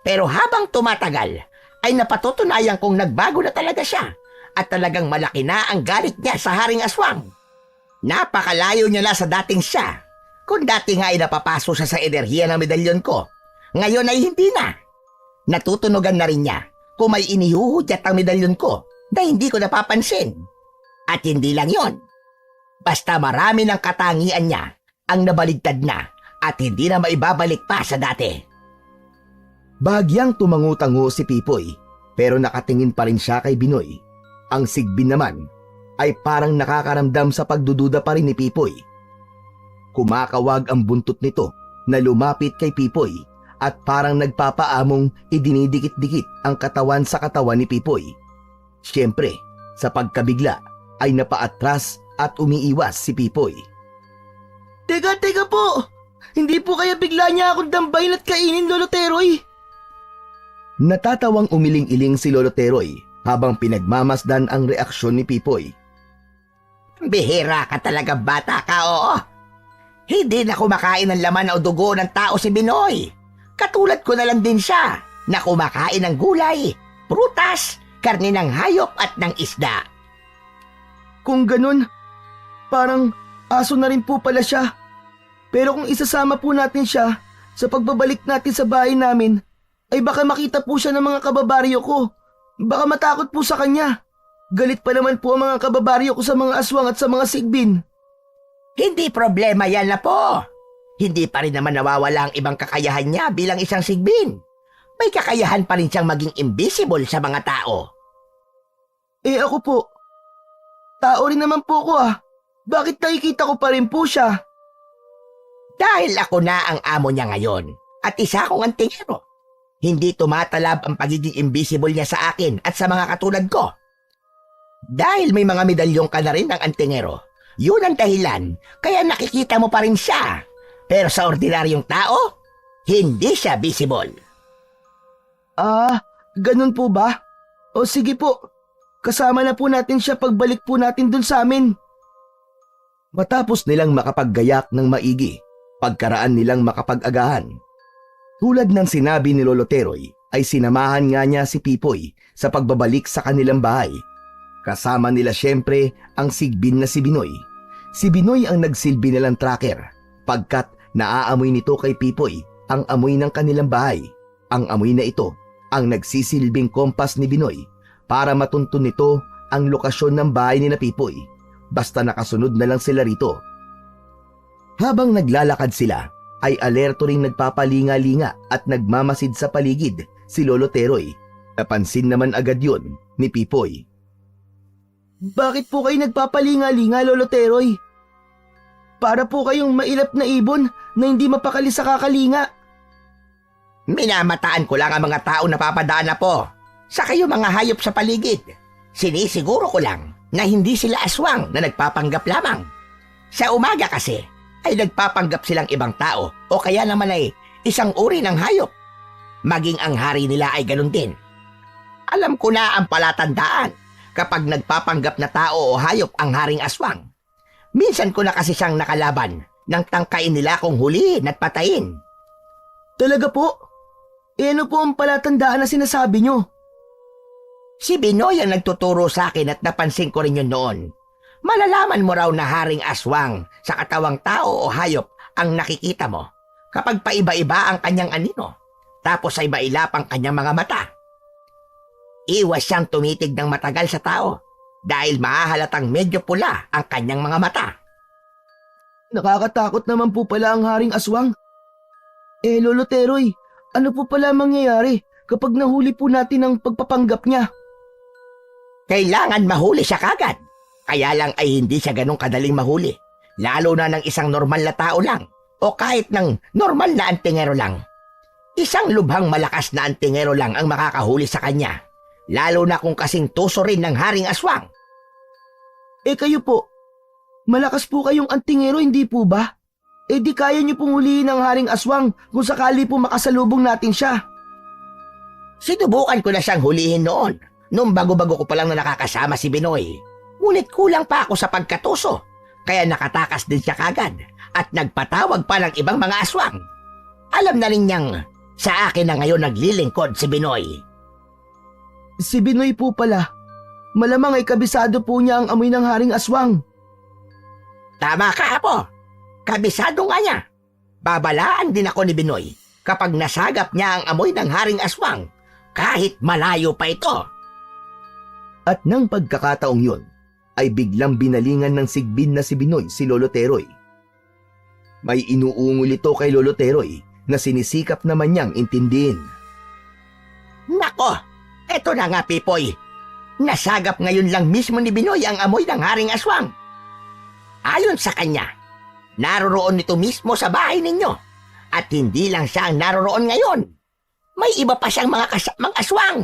Pero habang tumatagal, ay napatutunayan kong nagbago na talaga siya at talagang malaki na ang galit niya sa Haring Aswang. Napakalayo niya na sa dating siya. Kung dati nga ay napapaso siya sa enerhiya ng medalyon ko, ngayon ay hindi na. Natutunugan na rin niya kung may inihuhudyat ang medalyon ko na hindi ko napapansin. At hindi lang yon. Basta marami ng katangian niya ang nabaligtad na at hindi na maibabalik pa sa dati. Bahagyang tumangu-tango si Pipoy pero nakatingin pa rin siya kay Binoy. Ang sigbin naman ay parang nakakaramdam sa pagdududa pa rin ni Pipoy. Kumakawag ang buntot nito na lumapit kay Pipoy at parang nagpapaamong idinidikit-dikit ang katawan sa katawan ni Pipoy. Siyempre, sa pagkabigla ay napaatras at umiiwas si Pipoy. Teka po! Hindi po kaya bigla niya akong dambayin at kainin, Lolo Teroy? Natatawang umiling-iling si Lolo Teroy habang pinagmamasdan ang reaksyon ni Pipoy. Bihira ka talaga, bata ka, oo. Hindi na kumakain ng laman o dugo ng tao si Binoy. Katulad ko na lang din siya na kumakain ng gulay, prutas, karne ng hayop at ng isda. Kung ganun, parang aso na rin po pala siya. Pero kung isasama po natin siya sa pagbabalik natin sa bahay namin, ay baka makita po siya ng mga kababaryo ko. Baka matakot po sa kanya. Galit pa naman po ang mga kababaryo ko sa mga aswang at sa mga sigbin. Hindi problema yan na po. Hindi pa rin naman nawawala ang ibang kakayahan niya bilang isang sigbin. May kakayahan pa rin siyang maging invisible sa mga tao. Eh ako po, tao rin naman po ko ah. Bakit nakikita ko pa rin po siya? Dahil ako na ang amo niya ngayon at isa akong antingero. Hindi tumatalab ang pagiging invisible niya sa akin at sa mga katulad ko. Dahil may mga medalyong ka na rin ng antingero, yun ang dahilan kaya nakikita mo pa rin siya. Pero sa ordinaryong tao, hindi siya visible. Ah, ganun po ba? O sige po, kasama na po natin siya pagbalik po natin dun sa amin. Matapos nilang makapaggayak ng maigi, pagkaraan nilang makapag-agahan. Tulad ng sinabi ni Lolo Teroy, ay sinamahan nga niya si Pipoy sa pagbabalik sa kanilang bahay. Kasama nila siyempre ang sigbin na si Binoy. Si Binoy ang nagsilbi nilang tracker, pagkat naaamoy nito kay Pipoy ang amoy ng kanilang bahay. Ang amoy na ito ang nagsisilbing kompas ni Binoy para matuntun nito ang lokasyon ng bahay ni na Pipoy. Basta nakasunod na lang sila rito. Habang naglalakad sila, ay alerto ring nagpapalinga-linga at nagmamasid sa paligid si Lolo Teroy. Napansin naman agad yun ni Pipoy. Bakit po kayo nagpapalinga-linga, Lolo Teroy? Para po kayong mailap na ibon na hindi mapakali sa kakalinga. Minamataan ko lang ang mga tao na papadaan na po. Sa kayo mga hayop sa paligid. Sinisiguro ko lang na hindi sila aswang na nagpapanggap lamang. Sa umaga kasi ay nagpapanggap silang ibang tao o kaya naman ay isang uri ng hayop. Maging ang hari nila ay ganun din. Alam ko na ang palatandaan kapag nagpapanggap na tao o hayop ang haring aswang. Minsan ko na kasi siyang nakalaban nang tangkain nila kung hulihin at patayin. Talaga po? E ano po ang palatandaan na sinasabi nyo? Si Binoy ang nagtuturo sa akin at napansin ko rin yun noon. Malalaman mo raw na haring aswang sa katawang tao o hayop ang nakikita mo kapag paiba-iba ang kanyang anino, tapos ay mailap ang kanyang mga mata. Iwas siyang tumitig ng matagal sa tao dahil mahahalatang medyo pula ang kanyang mga mata. Nakakatakot naman po pala ang haring aswang. Eh, Lolo Teroy, ano po pala mangyayari kapag nahuli po natin ang pagpapanggap niya? Kailangan mahuli siya kagad. Kaya lang ay hindi siya ganong kadaling mahuli. Lalo na ng isang normal na tao lang o kahit ng normal na antingero lang. Isang lubhang malakas na antingero lang ang makakahuli sa kanya. Lalo na kung kasing tuso rin ng haring aswang. Eh kayo po, malakas po kayong antingero, hindi po ba? Eh di kaya niyo pong hulihin ang haring aswang kung sakali po makasalubong natin siya. Sinubukan ko na siyang hulihin noon, nung bago-bago ko pa lang na nakakasama si Binoy. Ngunit kulang pa ako sa pagkatuso, kaya nakatakas din siya kagad at nagpatawag pa ng ibang mga aswang. Alam na rin niyang sa akin na ngayon naglilingkod si Binoy. Si Binoy po pala. Malamang ay kabisado po niya ang amoy ng haring aswang. Tama ka, Apo. Kabisado nga niya. Babalaan din ako ni Binoy kapag nasagap niya ang amoy ng haring aswang, kahit malayo pa ito. At nang pagkakataong yun, ay biglang binalingan ng sigbin na si Binoy si Lolo Teroy. May inuungol ito kay Lolo Teroy na sinisikap naman niyang intindihin. Nako, eto na nga, Pipoy. Nasagap ngayon lang mismo ni Binoy ang amoy ng haring aswang. Ayon sa kanya, naroroon nito mismo sa bahay ninyo. At hindi lang siya ang naroroon ngayon. May iba pa siyang mga kasamang aswang.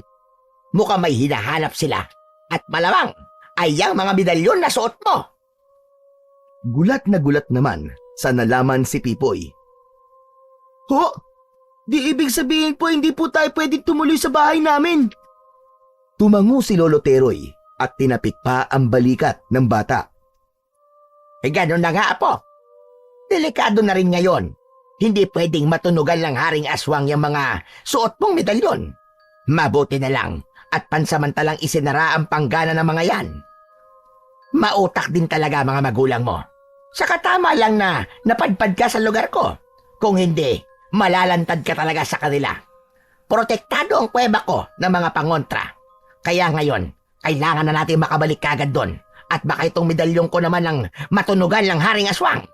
Mukhang may hinahanap sila. At malamang ay ang mga medalyon na suot mo. Gulat na gulat naman sa nalaman si Pipoy. Ho? Di ibig sabihin po hindi po tayo pwedeng tumuloy sa bahay namin. Tumango si Lolo Teroy at tinapik pa ang balikat ng bata. Ganun na nga, Apo. Delikado na rin ngayon. Hindi pwedeng matunugan ng haring aswang yung mga suot mong medalyon. Mabuti na lang at pansamantalang isinara ang panggana ng mga yan. Mautak din talaga mga magulang mo. Saka tama lang na napadpad ka sa lugar ko. Kung hindi, malalantad ka talaga sa kanila. Protektado ang kuweba ko ng mga pangontra. Kaya ngayon, kailangan na natin makabalik kagad doon. At baka itong medalyong ko naman ang matunugan ng haring aswang.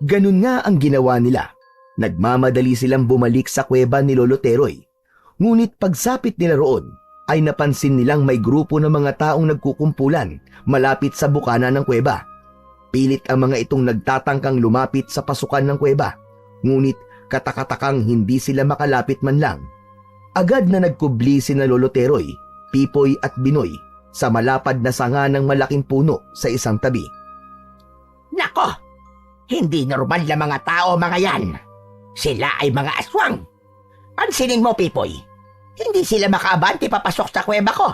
Ganun nga ang ginawa nila. Nagmamadali silang bumalik sa kuweba ni Lolo Teroy. Ngunit pagsapit nila roon, ay napansin nilang may grupo ng mga taong nagkukumpulan malapit sa bukana ng kuweba. Pilit ang mga itong nagtatangkang lumapit sa pasukan ng kuweba, ngunit katakatakang hindi sila makalapit man lang. Agad na nagkubli sina Lolo Teroy, Pipoy at Binoy sa malapad na sanga ng malaking puno sa isang tabi. Nako! Hindi normal na mga tao mga yan. Sila ay mga aswang. Pansinin mo, Pipoy. Hindi sila makaabante papasok sa kuweba ko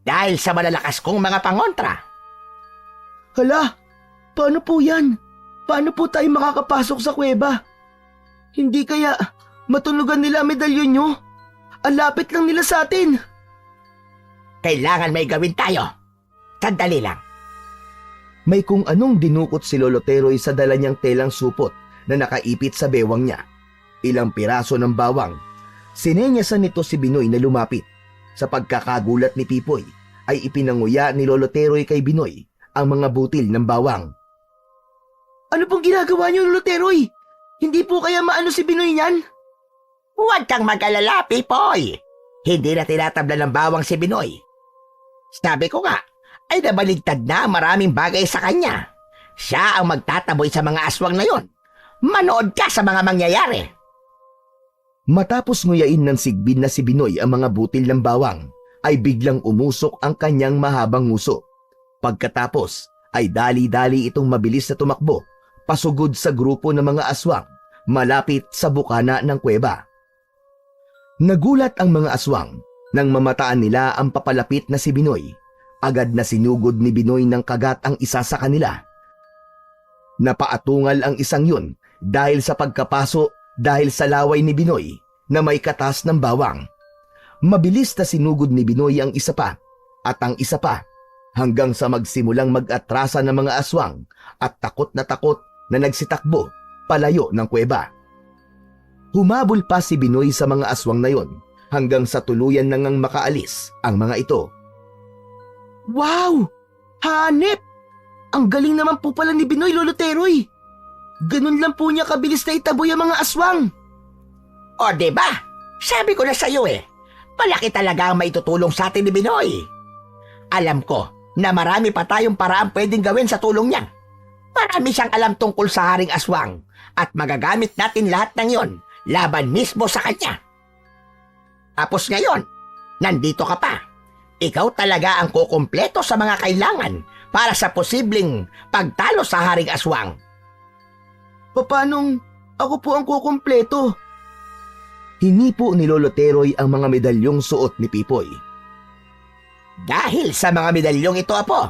dahil sa malalakas kong mga pangontra. Hala, paano po yan? Paano po tayo makakapasok sa kuweba? Hindi kaya matulugan nila ang medalyon nyo? Ang lapit lang nila sa atin. Kailangan may gawin tayo. Sandali lang. May kung anong dinukot si Lolo Teroy sa dala niyang telang supot na nakaipit sa bewang niya. Ilang piraso ng bawang. Sinenyasan nito si Binoy na lumapit. Sa pagkakagulat ni Pipoy, ay ipinanguya ni Lolo Teroy kay Binoy ang mga butil ng bawang. Ano pong ginagawa niyo, Lolo Teroy? Hindi po kaya maano si Binoy niyan? Huwag kang mag-alala, Pipoy. Hindi na tinatabla ng bawang si Binoy. Sabi ko nga, ay nabaligtad na ang maraming bagay sa kanya. Siya ang magtataboy sa mga aswang na yon. Manood ka sa mga mangyayari. Matapos nguyain ng sigbin na si Binoy ang mga butil ng bawang, ay biglang umusok ang kanyang mahabang nguso. Pagkatapos, ay dali-dali itong mabilis na tumakbo, pasugod sa grupo ng mga aswang, malapit sa bukana ng kuweba. Nagulat ang mga aswang nang mamataan nila ang papalapit na si Binoy. Agad na sinugod ni Binoy ng kagat ang isa sa kanila. Napaatungal ang isang yun dahil sa pagkapaso dahil sa laway ni Binoy na may katas ng bawang. Mabilis na sinugod ni Binoy ang isa pa at ang isa pa hanggang sa magsimulang mag-atrasa ng mga aswang at takot na nagsitakbo palayo ng kuweba. Humabol pa si Binoy sa mga aswang na yon hanggang sa tuluyan na ngang makaalis ang mga ito. Wow! Hanep! Ang galing naman po pala ni Binoy, Lolo Teroy. Ganun lang po niya kabilis na itaboy ang mga aswang. O diba? Sabi ko na sa'yo malaki talaga ang maitutulong sa atin ni Binoy. Alam ko na marami pa tayong paraan pwedeng gawin sa tulong niya. Marami siyang alam tungkol sa Haring Aswang at magagamit natin lahat ng yon laban mismo sa kanya. Tapos ngayon, nandito ka pa. Ikaw talaga ang kukumpleto sa mga kailangan para sa posibleng pagtalo sa Haring Aswang. Paanong ako po ang kukumpleto? Hinipo ni Lolo Teroy ang mga medalyong suot ni Pipoy. Dahil sa mga medalyong ito, Apo,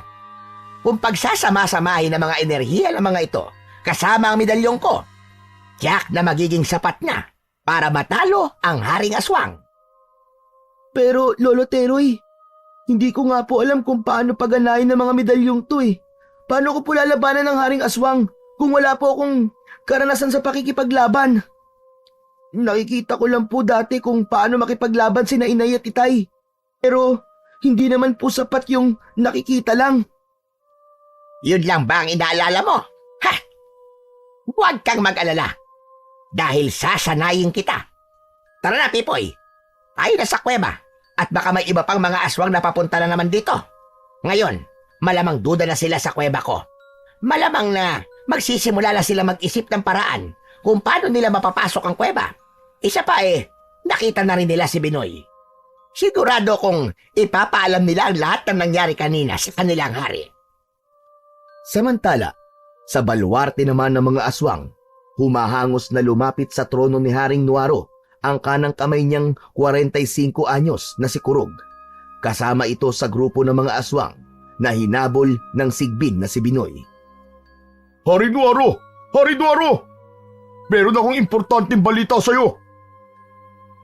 kung pagsasama-samahin ng mga enerhiya ng mga ito kasama ang medalyong ko, tiyak na magiging sapat na para matalo ang Haring Aswang. Pero Lolo Teroy, hindi ko nga po alam kung paano paganahin ng mga medalyong to Paano ko po lalabanan ng Haring Aswang kung wala po akong karanasan sa pakikipaglaban? Nakikita ko lang po dati kung paano makipaglaban sina Inay at Itay. Pero hindi naman po sapat yung nakikita lang. Yun lang ba ang inaalala mo? Ha! Huwag kang mag-alala dahil sasanayin kita. Tara na, Pipoy. Tayo na sa kuweba at baka may iba pang mga aswang na papunta na naman dito. Ngayon, malamang duda na sila sa kuweba ko. Malamang na magsisimula na sila mag-isip ng paraan kung paano nila mapapasok ang kuweba. Isa pa nakita na rin nila si Binoy. Sigurado kong ipapaalam nila ang lahat ng nangyari kanina sa kanilang hari. Samantala, sa baluarte naman ng mga aswang, humahangos na lumapit sa trono ni Haring Nuaro ang kanang kamay niyang 45 anyos na si Kurog. Kasama ito sa grupo ng mga aswang na hinabol ng sigbin na si Binoy. Hari Nuaro! Hari Nuaro! Meron akong importanteng balita sa'yo.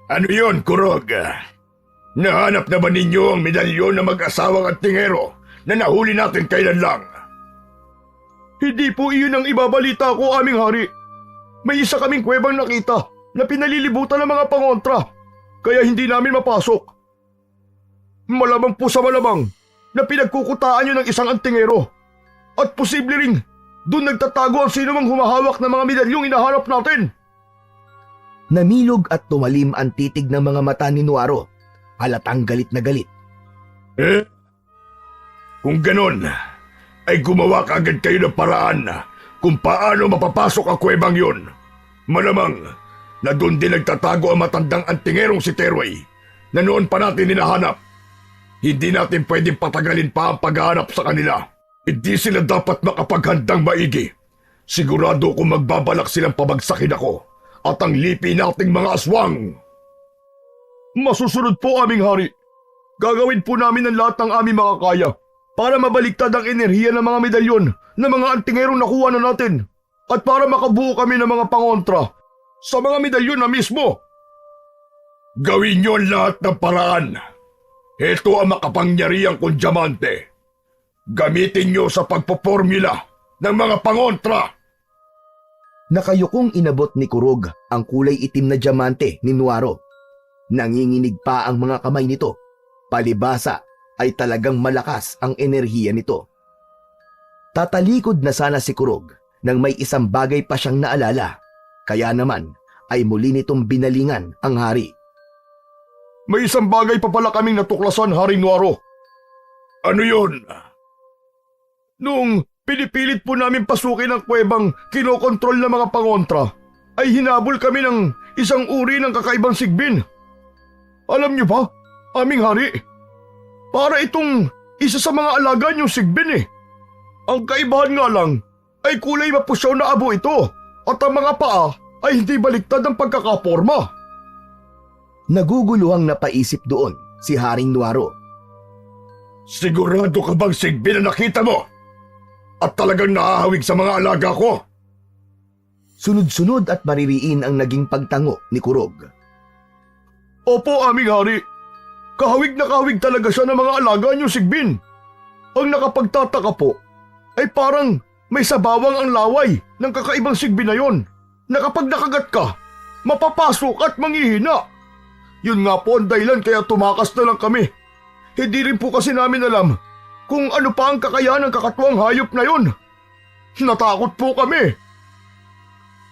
Ano yun, Kurog? Nahanap na ba ninyo ang medalyon ng mag-asawang antingero na nahuli natin kailan lang? Hindi po iyon ang ibabalita ko, aming hari. May isa kaming kuwebang nakita na pinalilibutan ng mga pangontra, kaya hindi namin mapasok. Malamang po sa malamang na pinagkukutaan nyo ng isang antingero. At posible ring doon nagtatago ang sino mang humahawak ng mga medalyong inahanap natin. Namilog at tumalim ang titig ng mga mata ni Nuaro. Halatang galit na galit. Kung ganon, ay gumawa kaagad kayo ng paraan kung paano mapapasok ang kuwebang yun. Malamang na doon din nagtatago ang matandang antingerong si Teroy na noon pa natin hinahanap. Hindi natin pwedeng patagalin pa ang paghahanap sa kanila. Hindi sila dapat makapaghandang maigi. Sigurado kung magbabalak silang pabagsakin ako at ang lipi nating mga aswang. Masusunod po, aming hari. Gagawin po namin ang lahat ng aming makakaya para mabaliktad ang enerhiya ng mga medalyon na mga antingerong nakuha na natin at para makabuo kami ng mga pangontra sa mga medalyon na mismo. Gawin niyo ang lahat ng paraan. Ito ang makapangyarihang kong diamante. Gamitin niyo sa pagpopormula ng mga pangontra. Nakayukong inabot ni Kurog ang kulay itim na diamante ni Nuaro. Nanginginig pa ang mga kamay nito. Palibasa ay talagang malakas ang enerhiya nito. Tatalikod na sana si Kurog nang may isang bagay pa siyang naalala. Kaya naman ay muli nitong binalingan ang hari. May isang bagay pa pala kaming natuklasan, Haring Nuaro. Ano yun? Nung pinipilit po namin pasukin ang kuwebang kinokontrol ng mga pangontra, ay hinabol kami ng isang uri ng kakaibang sigbin. Alam niyo ba, aming hari, para itong isa sa mga alaga niyong sigbin eh. Ang kaibahan nga lang ay kulay mapusyaw na abo ito at ang mga paa ay hindi baliktad ang pagkakaporma. Naguguluhang napaisip doon si Haring Nuaro. Sigurado ka bang sigbin na nakita mo? At talagang nakahawig sa mga alaga ko? Sunod-sunod at maririin ang naging pagtango ni Kurog. Opo, aming hari. Kahawig na kahawig talaga siya ng mga alaga niyong sigbin. Ang nakapagtataka po ay parang may sabawang ang laway ng kakaibang sigbin na yon na kapag nakagat ka, mapapasok at manghihina. Yun nga po ang dahilan kaya tumakas na lang kami. Hindi rin po kasi namin alam kung ano pa ang kakayahan ng kakatwang hayop na yun. Natakot po kami.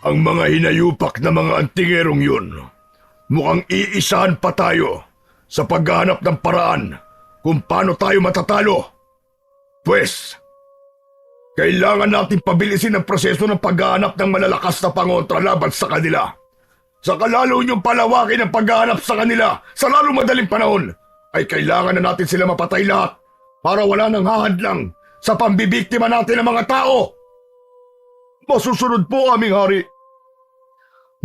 Ang mga hinayupak na mga antingerong yun, mukhang iisahan pa tayo sa paghahanap ng paraan kung paano tayo matatalo. Pwes, kailangan natin pabilisin ang proseso ng paghahanap ng malalakas na pangontra laban sa kanila. Saka lalo niyong palawakin ang paghahanap sa kanila sa lalo madaling panahon, ay kailangan na natin sila mapatay lahat para wala nang hahadlang sa pambibiktima natin ng mga tao. Masusunod po, aming hari.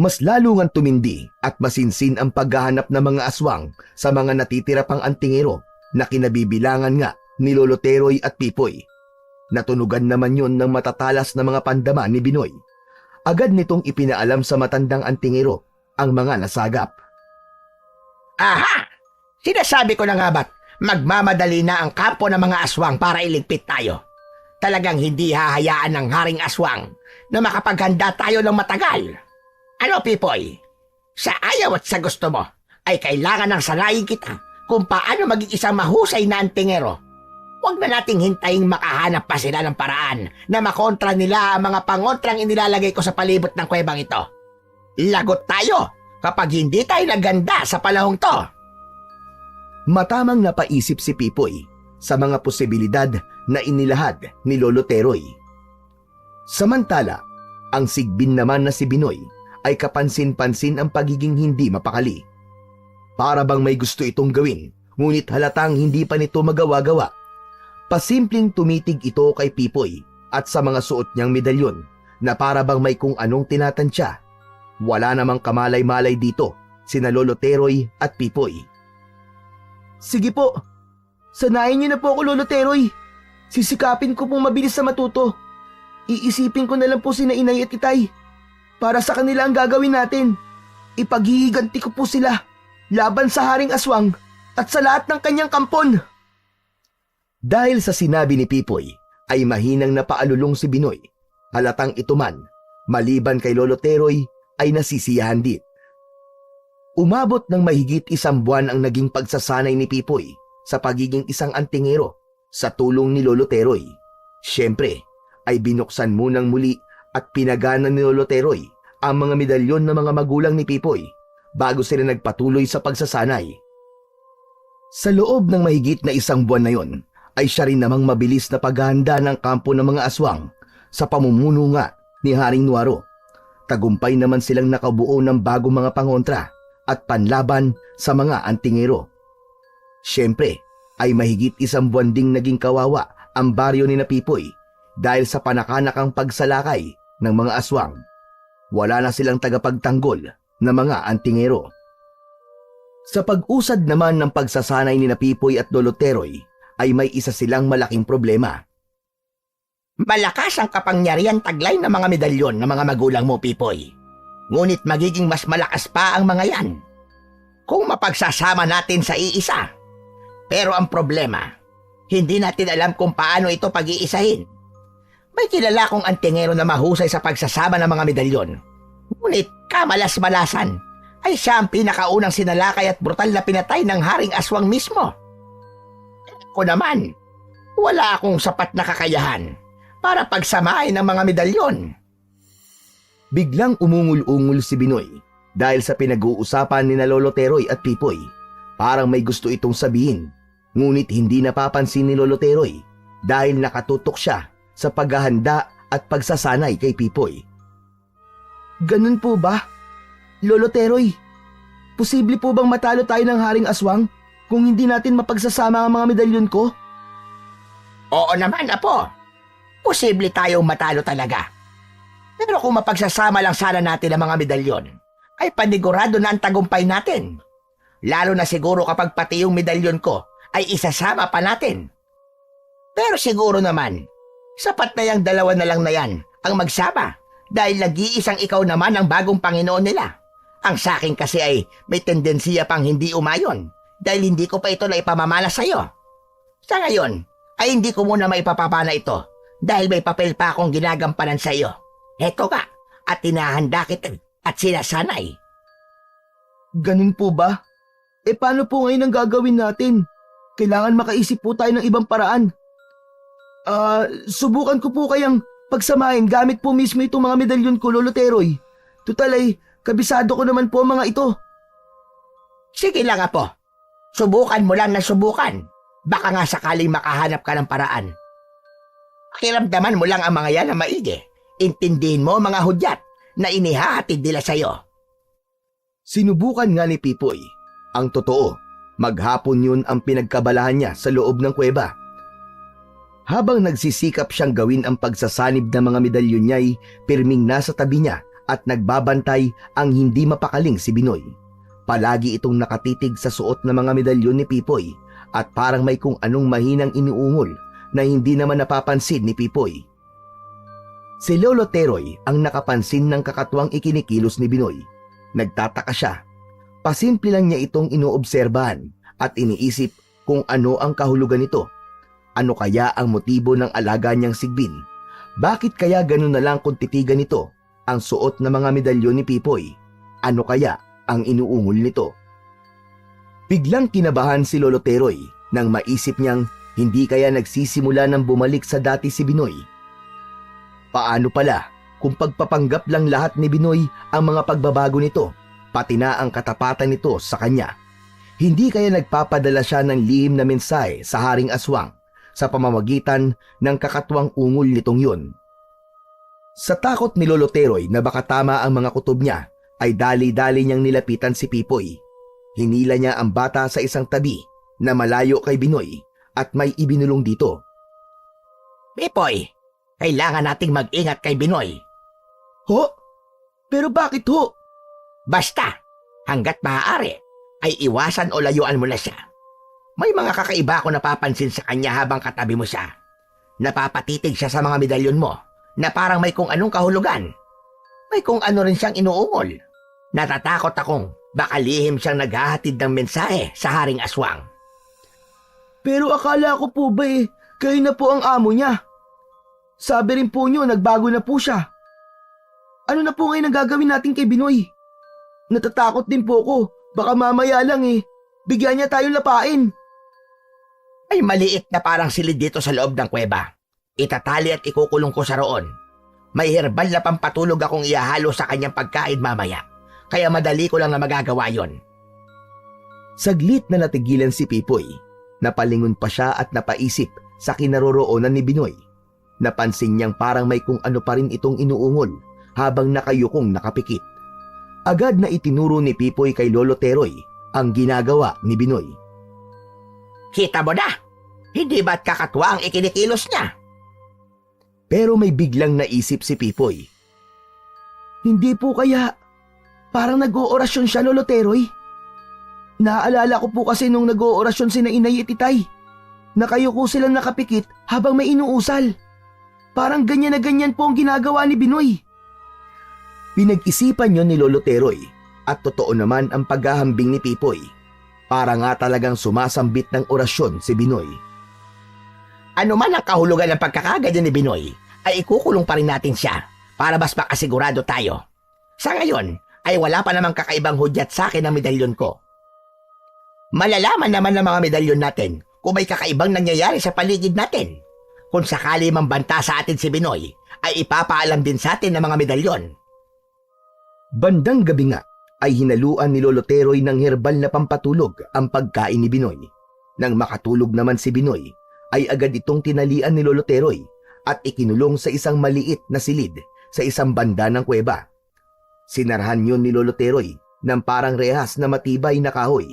Mas lalo ngang tumindi at masinsin ang paghahanap ng mga aswang sa mga natitira pang antingero na kinabibilangan nga ni Lolo Teroy at Pipoy. Natunugan naman yun ng matatalas na mga pandama ni Binoy. Agad nitong ipinaalam sa matandang antingero ang mga nasagap. Aha! Sinasabi ko na nga ba't magmamadali na ang kampo ng mga aswang para iligpit tayo. Talagang hindi hahayaan ng haring aswang na makapaghanda tayo ng matagal. Ano, Pipoy? Sa ayaw at sa gusto mo, ay kailangan ng sanayin kita kung paano maging isang mahusay na antingero. Huwag na nating hintayin makahanap pa sila ng paraan na makontra nila ang mga pangontrang inilalagay ko sa palibot ng kuwebang ito. Lagot tayo kapag hindi tayo naganda sa panahong to. Matamang napaisip si Pipoy sa mga posibilidad na inilahad ni Lolo Teroy. Samantala, ang sigbin naman na si Binoy ay kapansin-pansin ang pagiging hindi mapakali. Para bang may gusto itong gawin, ngunit halatang hindi pa nito magawa-gawa. Pasimpleng tumitig ito kay Pipoy at sa mga suot niyang medalyon na para bang may kung anong tinatansya. Wala namang kamalay-malay dito sina Lolo Teroy at Pipoy. Sige po, sanayin niyo na po ako, Lolo Teroy. Sisikapin ko pong mabilis sa matuto. Iisipin ko na lang po sina Inay at Itay. Para sa kanila ang gagawin natin. Ipaghihiganti ko po sila laban sa Haring Aswang at sa lahat ng kanyang kampon. Dahil sa sinabi ni Pipoy, ay mahinang napaalulong si Binoy. Halatang ito man, maliban kay Lolo Teroy, ay nasisiyahan din. Umabot ng mahigit 1 buwan ang naging pagsasanay ni Pipoy sa pagiging isang antingero sa tulong ni Lolo Teroy. Siyempre, ay binuksan munang muli at pinagana ni Lolo Teroy ang mga medalyon ng mga magulang ni Pipoy bago sila nagpatuloy sa pagsasanay. Sa loob ng mahigit na 1 buwan na yon, ay siya rin namang mabilis na paghahanda ng kampo ng mga aswang sa pamumuno nga ni Haring Nuaro. Tagumpay naman silang nakabuo ng bagong mga pangontra at panlaban sa mga antingero. Siyempre ay mahigit 1 buwan ding naging kawawa ang baryo ni Pipoy dahil sa panakanakang pagsalakay ng mga aswang. Wala na silang tagapagtanggol na mga antingero. Sa pag-usad naman ng pagsasanay ni Pipoy at Lolo Teroy ay may isa silang malaking problema. Malakas ang kapangyarihan taglay ng mga medalyon ng mga magulang mo, Pipoy. Ngunit magiging mas malakas pa ang mga yan kung mapagsasama natin sa iisa. Pero ang problema, hindi natin alam kung paano ito pag-iisahin. May kilala kong antingero na mahusay sa pagsasama ng mga medalyon. Ngunit kamalas-malasan ay siya ang pinakaunang sinalakay at brutal na pinatay ng Haring Aswang mismo. Ako naman, wala akong sapat na kakayahan para pagsamahin ng mga medalyon. Biglang umungul-ungol si Binoy dahil sa pinag-uusapan ni Lolo Teroy at Pipoy. Parang may gusto itong sabihin, ngunit hindi napapansin ni Lolo Teroy dahil nakatutok siya sa paghahanda at pagsasanay kay Pipoy. Ganun po ba? Lolo Teroy, posible po bang matalo tayo ng Haring Aswang kung hindi natin mapagsasama ang mga medalyon ko? Oo naman, Apo. Posible tayong matalo talaga. Pero kung mapagsasama lang sana natin ang mga medalyon, ay panigurado na ang tagumpay natin. Lalo na siguro kapag pati yung medalyon ko ay isasama pa natin. Pero siguro naman, sapat na yung 2 na lang na yan ang magsama dahil nag-iisang ikaw naman ang bagong Panginoon nila. Ang sakin kasi ay may tendensiya pang hindi umayon dahil hindi ko pa ito na ipamamana sa'yo. Sa ngayon, ay hindi ko muna maipapapana ito dahil may papel pa akong ginagampanan sa iyo. Heto ka, at tinahanda kita at sinasanay. Ganun po ba? Paano po ngayon ang gagawin natin? Kailangan makaisip po tayo ng ibang paraan. Subukan ko po kayang pagsamahin gamit po mismo itong mga medalyon ko, Lolo Teroy. Tutal ay, kabisado ko naman po ang mga ito. Sige lang, Apo. Subukan mo lang na subukan. Baka nga sakaling makahanap ka ng paraan. Pakiramdaman mo lang ang mga yan na maigi. Intindihin mo mga hudyat na inihahatid nila sa'yo. Sinubukan nga ni Pipoy. Ang totoo, maghapon yun ang pinagkabalahan niya sa loob ng kuweba. Habang nagsisikap siyang gawin ang pagsasanib ng mga medalyon niya ay pirming nasa tabi niya at nagbabantay ang hindi mapakaling si Binoy. Palagi itong nakatitig sa suot ng mga medalyon ni Pipoy at parang may kung anong mahinang iniungol na hindi naman napapansin ni Pipoy. Si Lolo Teroy ang nakapansin ng kakatwang ikinikilos ni Binoy. Nagtataka siya. Pasimple lang niya itong inoobserbahan at iniisip kung ano ang kahulugan nito. Ano kaya ang motibo ng alaga niyang sigbin? Bakit kaya ganun na lang kung titigan nito ang suot na mga medalyon ni Pipoy? Ano kaya ang inuungol nito? Biglang kinabahan si Lolo Teroy nang maisip niyang hindi kaya nagsisimula ng bumalik sa dati si Binoy. Paano pala kung pagpapanggap lang lahat ni Binoy ang mga pagbabago nito, pati na ang katapatan nito sa kanya? Hindi kaya nagpapadala siya ng lihim na mensahe sa Haring Aswang sa pamamagitan ng kakatwang ungol nitong yun? Sa takot ni Lolo Teroy na baka tama ang mga kutob niya, ay dali-dali niyang nilapitan si Pipoy. Hinila niya ang bata sa isang tabi na malayo kay Binoy at may ibinulong dito. Pipoy, kailangan nating mag-ingat kay Binoy. Ho? Pero bakit ho? Basta, hanggat maaari, ay iwasan o layuan mo na siya. May mga kakaiba ako napapansin sa kanya habang katabi mo siya. Napapatitig siya sa mga medalyon mo na parang may kung anong kahulugan. May kung ano rin siyang inuungol. Natatakot akong baka lihim siyang naghahatid ng mensahe sa Haring Aswang. Pero akala ko po ba kayo na po ang amo niya? Sabi rin po niyo, nagbago na po siya. Ano na po ngayon ang gagawin natin kay Binoy? Natatakot din po ako. Baka mamaya lang bigyan niya tayong lapain. Ay maliit na parang silid dito sa loob ng kuweba. Itatali at ikukulong ko sa roon. May herbal na pampatulog akong iahalo sa kanyang pagkain mamaya. Kaya madali ko lang na magagawa yon. Saglit na natigilan si Pipoy. Napalingon pa siya at napaisip sa kinaroroonan ni Binoy. Napansin niyang parang may kung ano pa rin itong inuungol habang nakayukong nakapikit. Agad na itinuro ni Pipoy kay Lolo Teroy ang ginagawa ni Binoy. Kita mo na, hindi ba't kakatwa ang ikinikilos niya? Pero may biglang naisip si Pipoy. Hindi po kaya parang nag-oorasyon siya, Lolo Teroy? Naaalala ko po kasi nung nag-oorasyon sina Inay at Itay. Nakayuko silang nakapikit habang may inuusal. Parang ganyan na ganyan po ang ginagawa ni Binoy. Pinag-isipan yon ni Lolo Teroy at totoo naman ang paghahambing ni Pipoy. Para nga talagang sumasambit ng orasyon si Binoy. Ano man ang kahulugan ng pagkakaganyan ni Binoy, ay ikukulong pa rin natin siya para mas makasigurado tayo. Sa ngayon, ay wala pa namang kakaibang hudyat sa akin ang medalyon ko. Malalaman naman ng mga medalyon natin kung may kakaibang nangyayari sa paligid natin. Kung sakali mambanta sa atin si Binoy, ay ipapaalam din sa atin ng mga medalyon. Bandang gabi nga ay hinaluan ni Lolo Teroy ng herbal na pampatulog ang pagkain ni Binoy. Nang makatulog naman si Binoy, ay agad itong tinalian ni Lolo Teroy at ikinulong sa isang maliit na silid sa isang banda ng kuweba. Sinarahan yun ni Lolo Teroy ng parang rehas na matibay na kahoy.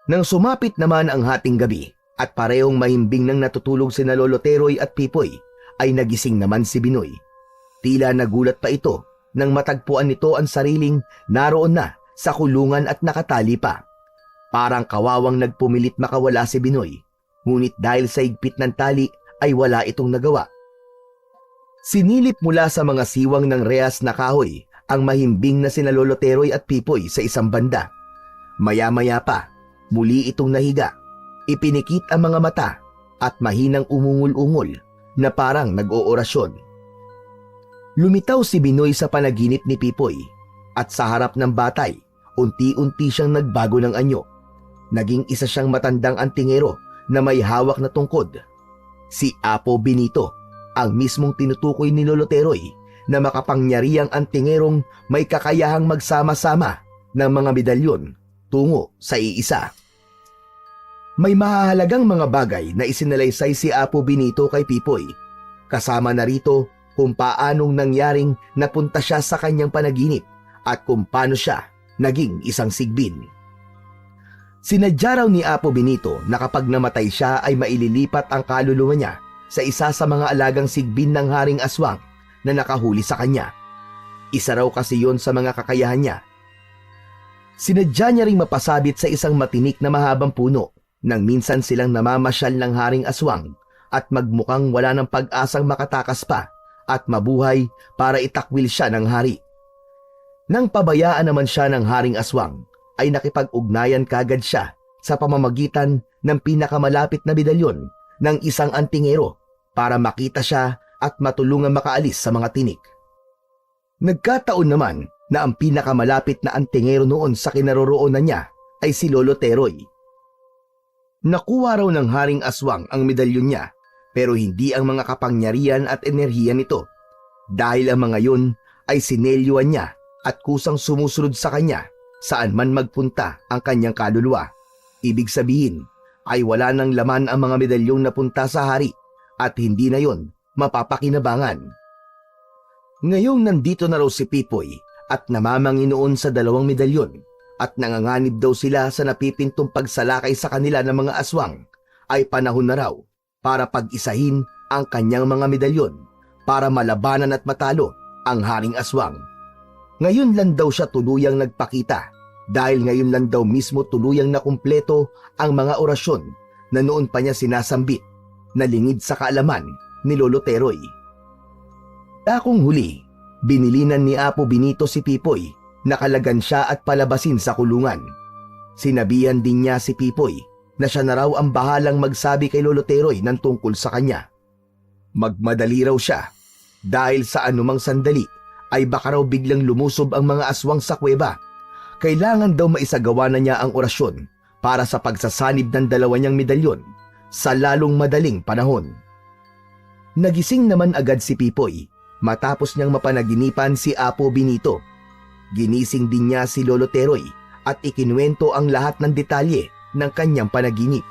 Nang sumapit naman ang hating gabi at parehong mahimbing nang natutulog sina Lolo Teroy at Pipoy, ay nagising naman si Binoy. Tila nagulat pa ito nang matagpuan nito ang sariling naroon na sa kulungan at nakatali pa. Parang kawawang nagpumilit makawala si Binoy, ngunit dahil sa higpit ng tali ay wala itong nagawa. Sinilip mula sa mga siwang ng rehas na kahoy ang mahimbing na sina Lolo Teroy at Pipoy sa isang banda. Maya-maya pa, muli itong nahiga, ipinikit ang mga mata at mahinang umungol-ungol na parang nag-oorasyon. Lumitaw si Binoy sa panaginip ni Pipoy at sa harap ng batay, unti-unti siyang nagbago ng anyo. Naging isa siyang matandang antingero na may hawak na tungkod. Si Apo Benito, ang mismong tinutukoy ni Lolo Teroy na makapangyarihang antingerong may kakayahang magsama-sama ng mga medalyon tungo sa iisa. May mahahalagang mga bagay na isinalaysay si Apo Benito kay Pipoy. Kasama na rito kung paanong nangyaring napunta siya sa kanyang panaginip at kung paano siya naging isang sigbin. Sinadya raw ni Apo Benito na kapag namatay siya ay maililipat ang kaluluwa niya sa isa sa mga alagang sigbin ng Haring Aswang na nakahuli sa kanya. Isa raw kasi yon sa mga kakayahan niya. Sinadya niya ring mapasabit sa isang matinik na mahabang puno nang minsan silang namamasyal ng Haring Aswang at magmukhang wala ng pag-asang makatakas pa at mabuhay para itakwil siya ng hari. Nang pabayaan naman siya ng Haring Aswang, ay nakipag-ugnayan kagad siya sa pamamagitan ng pinakamalapit na medalyon ng isang antingero para makita siya at matulungan makaalis sa mga tinik. Nagkataon naman na ang pinakamalapit na antingero noon sa kinaroroonan niya ay si Lolo Teroy. Nakuha raw ng Haring Aswang ang medalyon niya pero hindi ang mga kapangyarihan at enerhiya nito dahil ang mga yun ay sinelyuan niya at kusang sumusunod sa kanya saan man magpunta ang kanyang kaluluwa. Ibig sabihin ay wala nang laman ang mga medalyong napunta sa hari at hindi na yon mapapakinabangan. Ngayong nandito na raw si Pipoy at namamanginoon sa dalawang medalyon at nanganganib daw sila sa napipintong pagsalakay sa kanila ng mga aswang, ay panahon na raw para pag-isahin ang kanyang mga medalyon para malabanan at matalo ang Haring Aswang. Ngayon lang daw siya tuluyang nagpakita dahil ngayon lang daw mismo tuluyang nakumpleto ang mga orasyon na noon pa niya sinasambit na lingid sa kaalaman ni Lolo Teroy. Dakong huli, binilinan ni Apo Benito si Pipoy na kalagan siya at palabasin sa kulungan. Sinabihan din niya si Pipoy na siya na raw ang bahalang magsabi kay Lolo Teroy ng tungkol sa kanya. Magmadali raw siya dahil sa anumang sandali ay baka raw biglang lumusob ang mga aswang sa kuweba. Kailangan daw maisagawa na niya ang orasyon para sa pagsasanib ng dalawa niyang medalyon sa lalong madaling panahon. Nagising naman agad si Pipoy matapos niyang mapanaginipan si Apo Benito. Ginising din niya si Lolo Teroy at ikinuwento ang lahat ng detalye ng kanyang panaginip.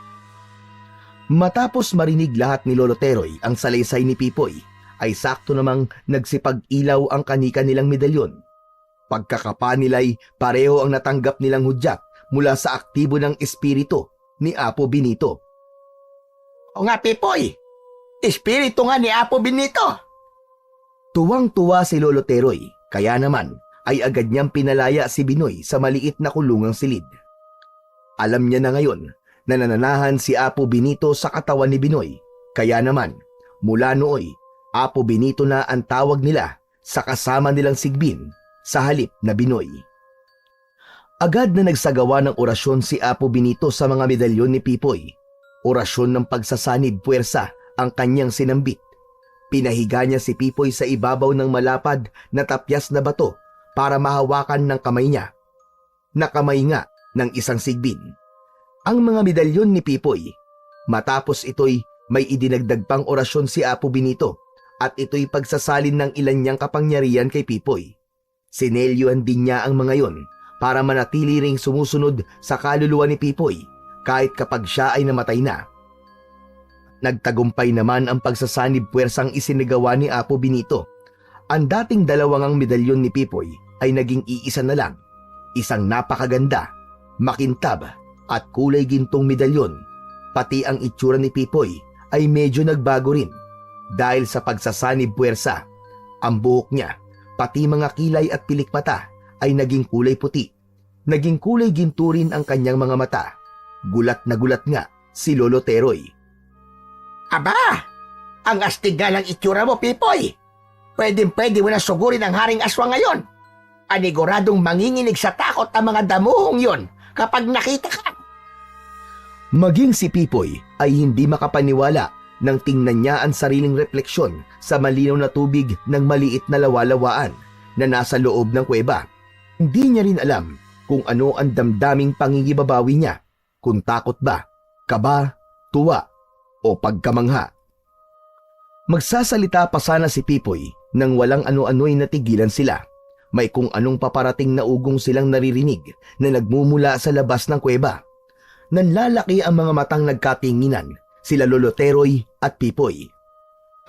Matapos marinig lahat ni Lolo Teroy ang salaysay ni Pipoy, ay sakto namang nagsipag-ilaw ang kanika nilang medalyon. Pagkakapa nila'y pareho ang natanggap nilang hudyat mula sa aktibo ng espiritu ni Apo Benito. O nga, Pipoy! Espiritu nga ni Apo Benito! Tuwang-tuwa si Lolo Teroy, kaya naman ay agad niyang pinalaya si Binoy sa maliit na kulungang silid. Alam niya na ngayon na nananahan si Apo Benito sa katawan ni Binoy, kaya naman mula nooy Apo Benito na ang tawag nila sa kasama nilang Sigbin sa halip na Binoy. Agad na nagsagawa ng orasyon si Apo Benito sa mga medalyon ni Pipoy. Orasyon ng pagsasanib puwersa ang kanyang sinambit. Pinahiga niya si Pipoy sa ibabaw ng malapad na tapyas na bato para mahawakan ng kamay niya, na kamay nga ng isang Sigbin, ang mga medalyon ni Pipoy. Matapos ito'y may idinagdag pang orasyon si Apo Benito at ito'y pagsasalin ng ilan niyang kapangyarihan kay Pipoy. Sinelyuhan din niya ang mga yon para manatili ring sumusunod sa kaluluwa ni Pipoy kahit kapag siya ay namatay na. Nagtagumpay naman ang pagsasanib puwersang isinagawa ni Apo Benito. Ang dating dalawangang medalyon ni Pipoy ay naging iisa na lang, isang napakaganda, makintab at kulay gintong medalyon. Pati ang itsura ni Pipoy ay medyo nagbago rin dahil sa pagsasanib puwersa. Ang buhok niya, pati mga kilay at pilik mata ay naging kulay puti. Naging kulay ginto rin ang kanyang mga mata. Gulat na gulat nga si Lolo Teroy. Aba! Ang astig nga ng itsura mo, Pipoy! Pwede mo na sugurin ang Haring Aswang ngayon. Aniguradong manginginig sa takot ang mga damuhong yon kapag nakita ka. Maging si Pipoy ay hindi makapaniwala nang tingnan niya ang sariling refleksyon sa malinaw na tubig ng maliit na lawalawaan na nasa loob ng kuweba. Hindi niya rin alam kung ano ang damdaming pangingibabawi niya, kung takot ba, kaba, tuwa, o pagkamangha. Magsasalita pa sana si Pipoy nang walang ano-ano'y natigilan sila. May kung anong paparating na ugong silang naririnig na nagmumula sa labas ng kuweba. Nanlalaki ang mga matang nagkatinginan, sila Lolo Teroy at Pipoy.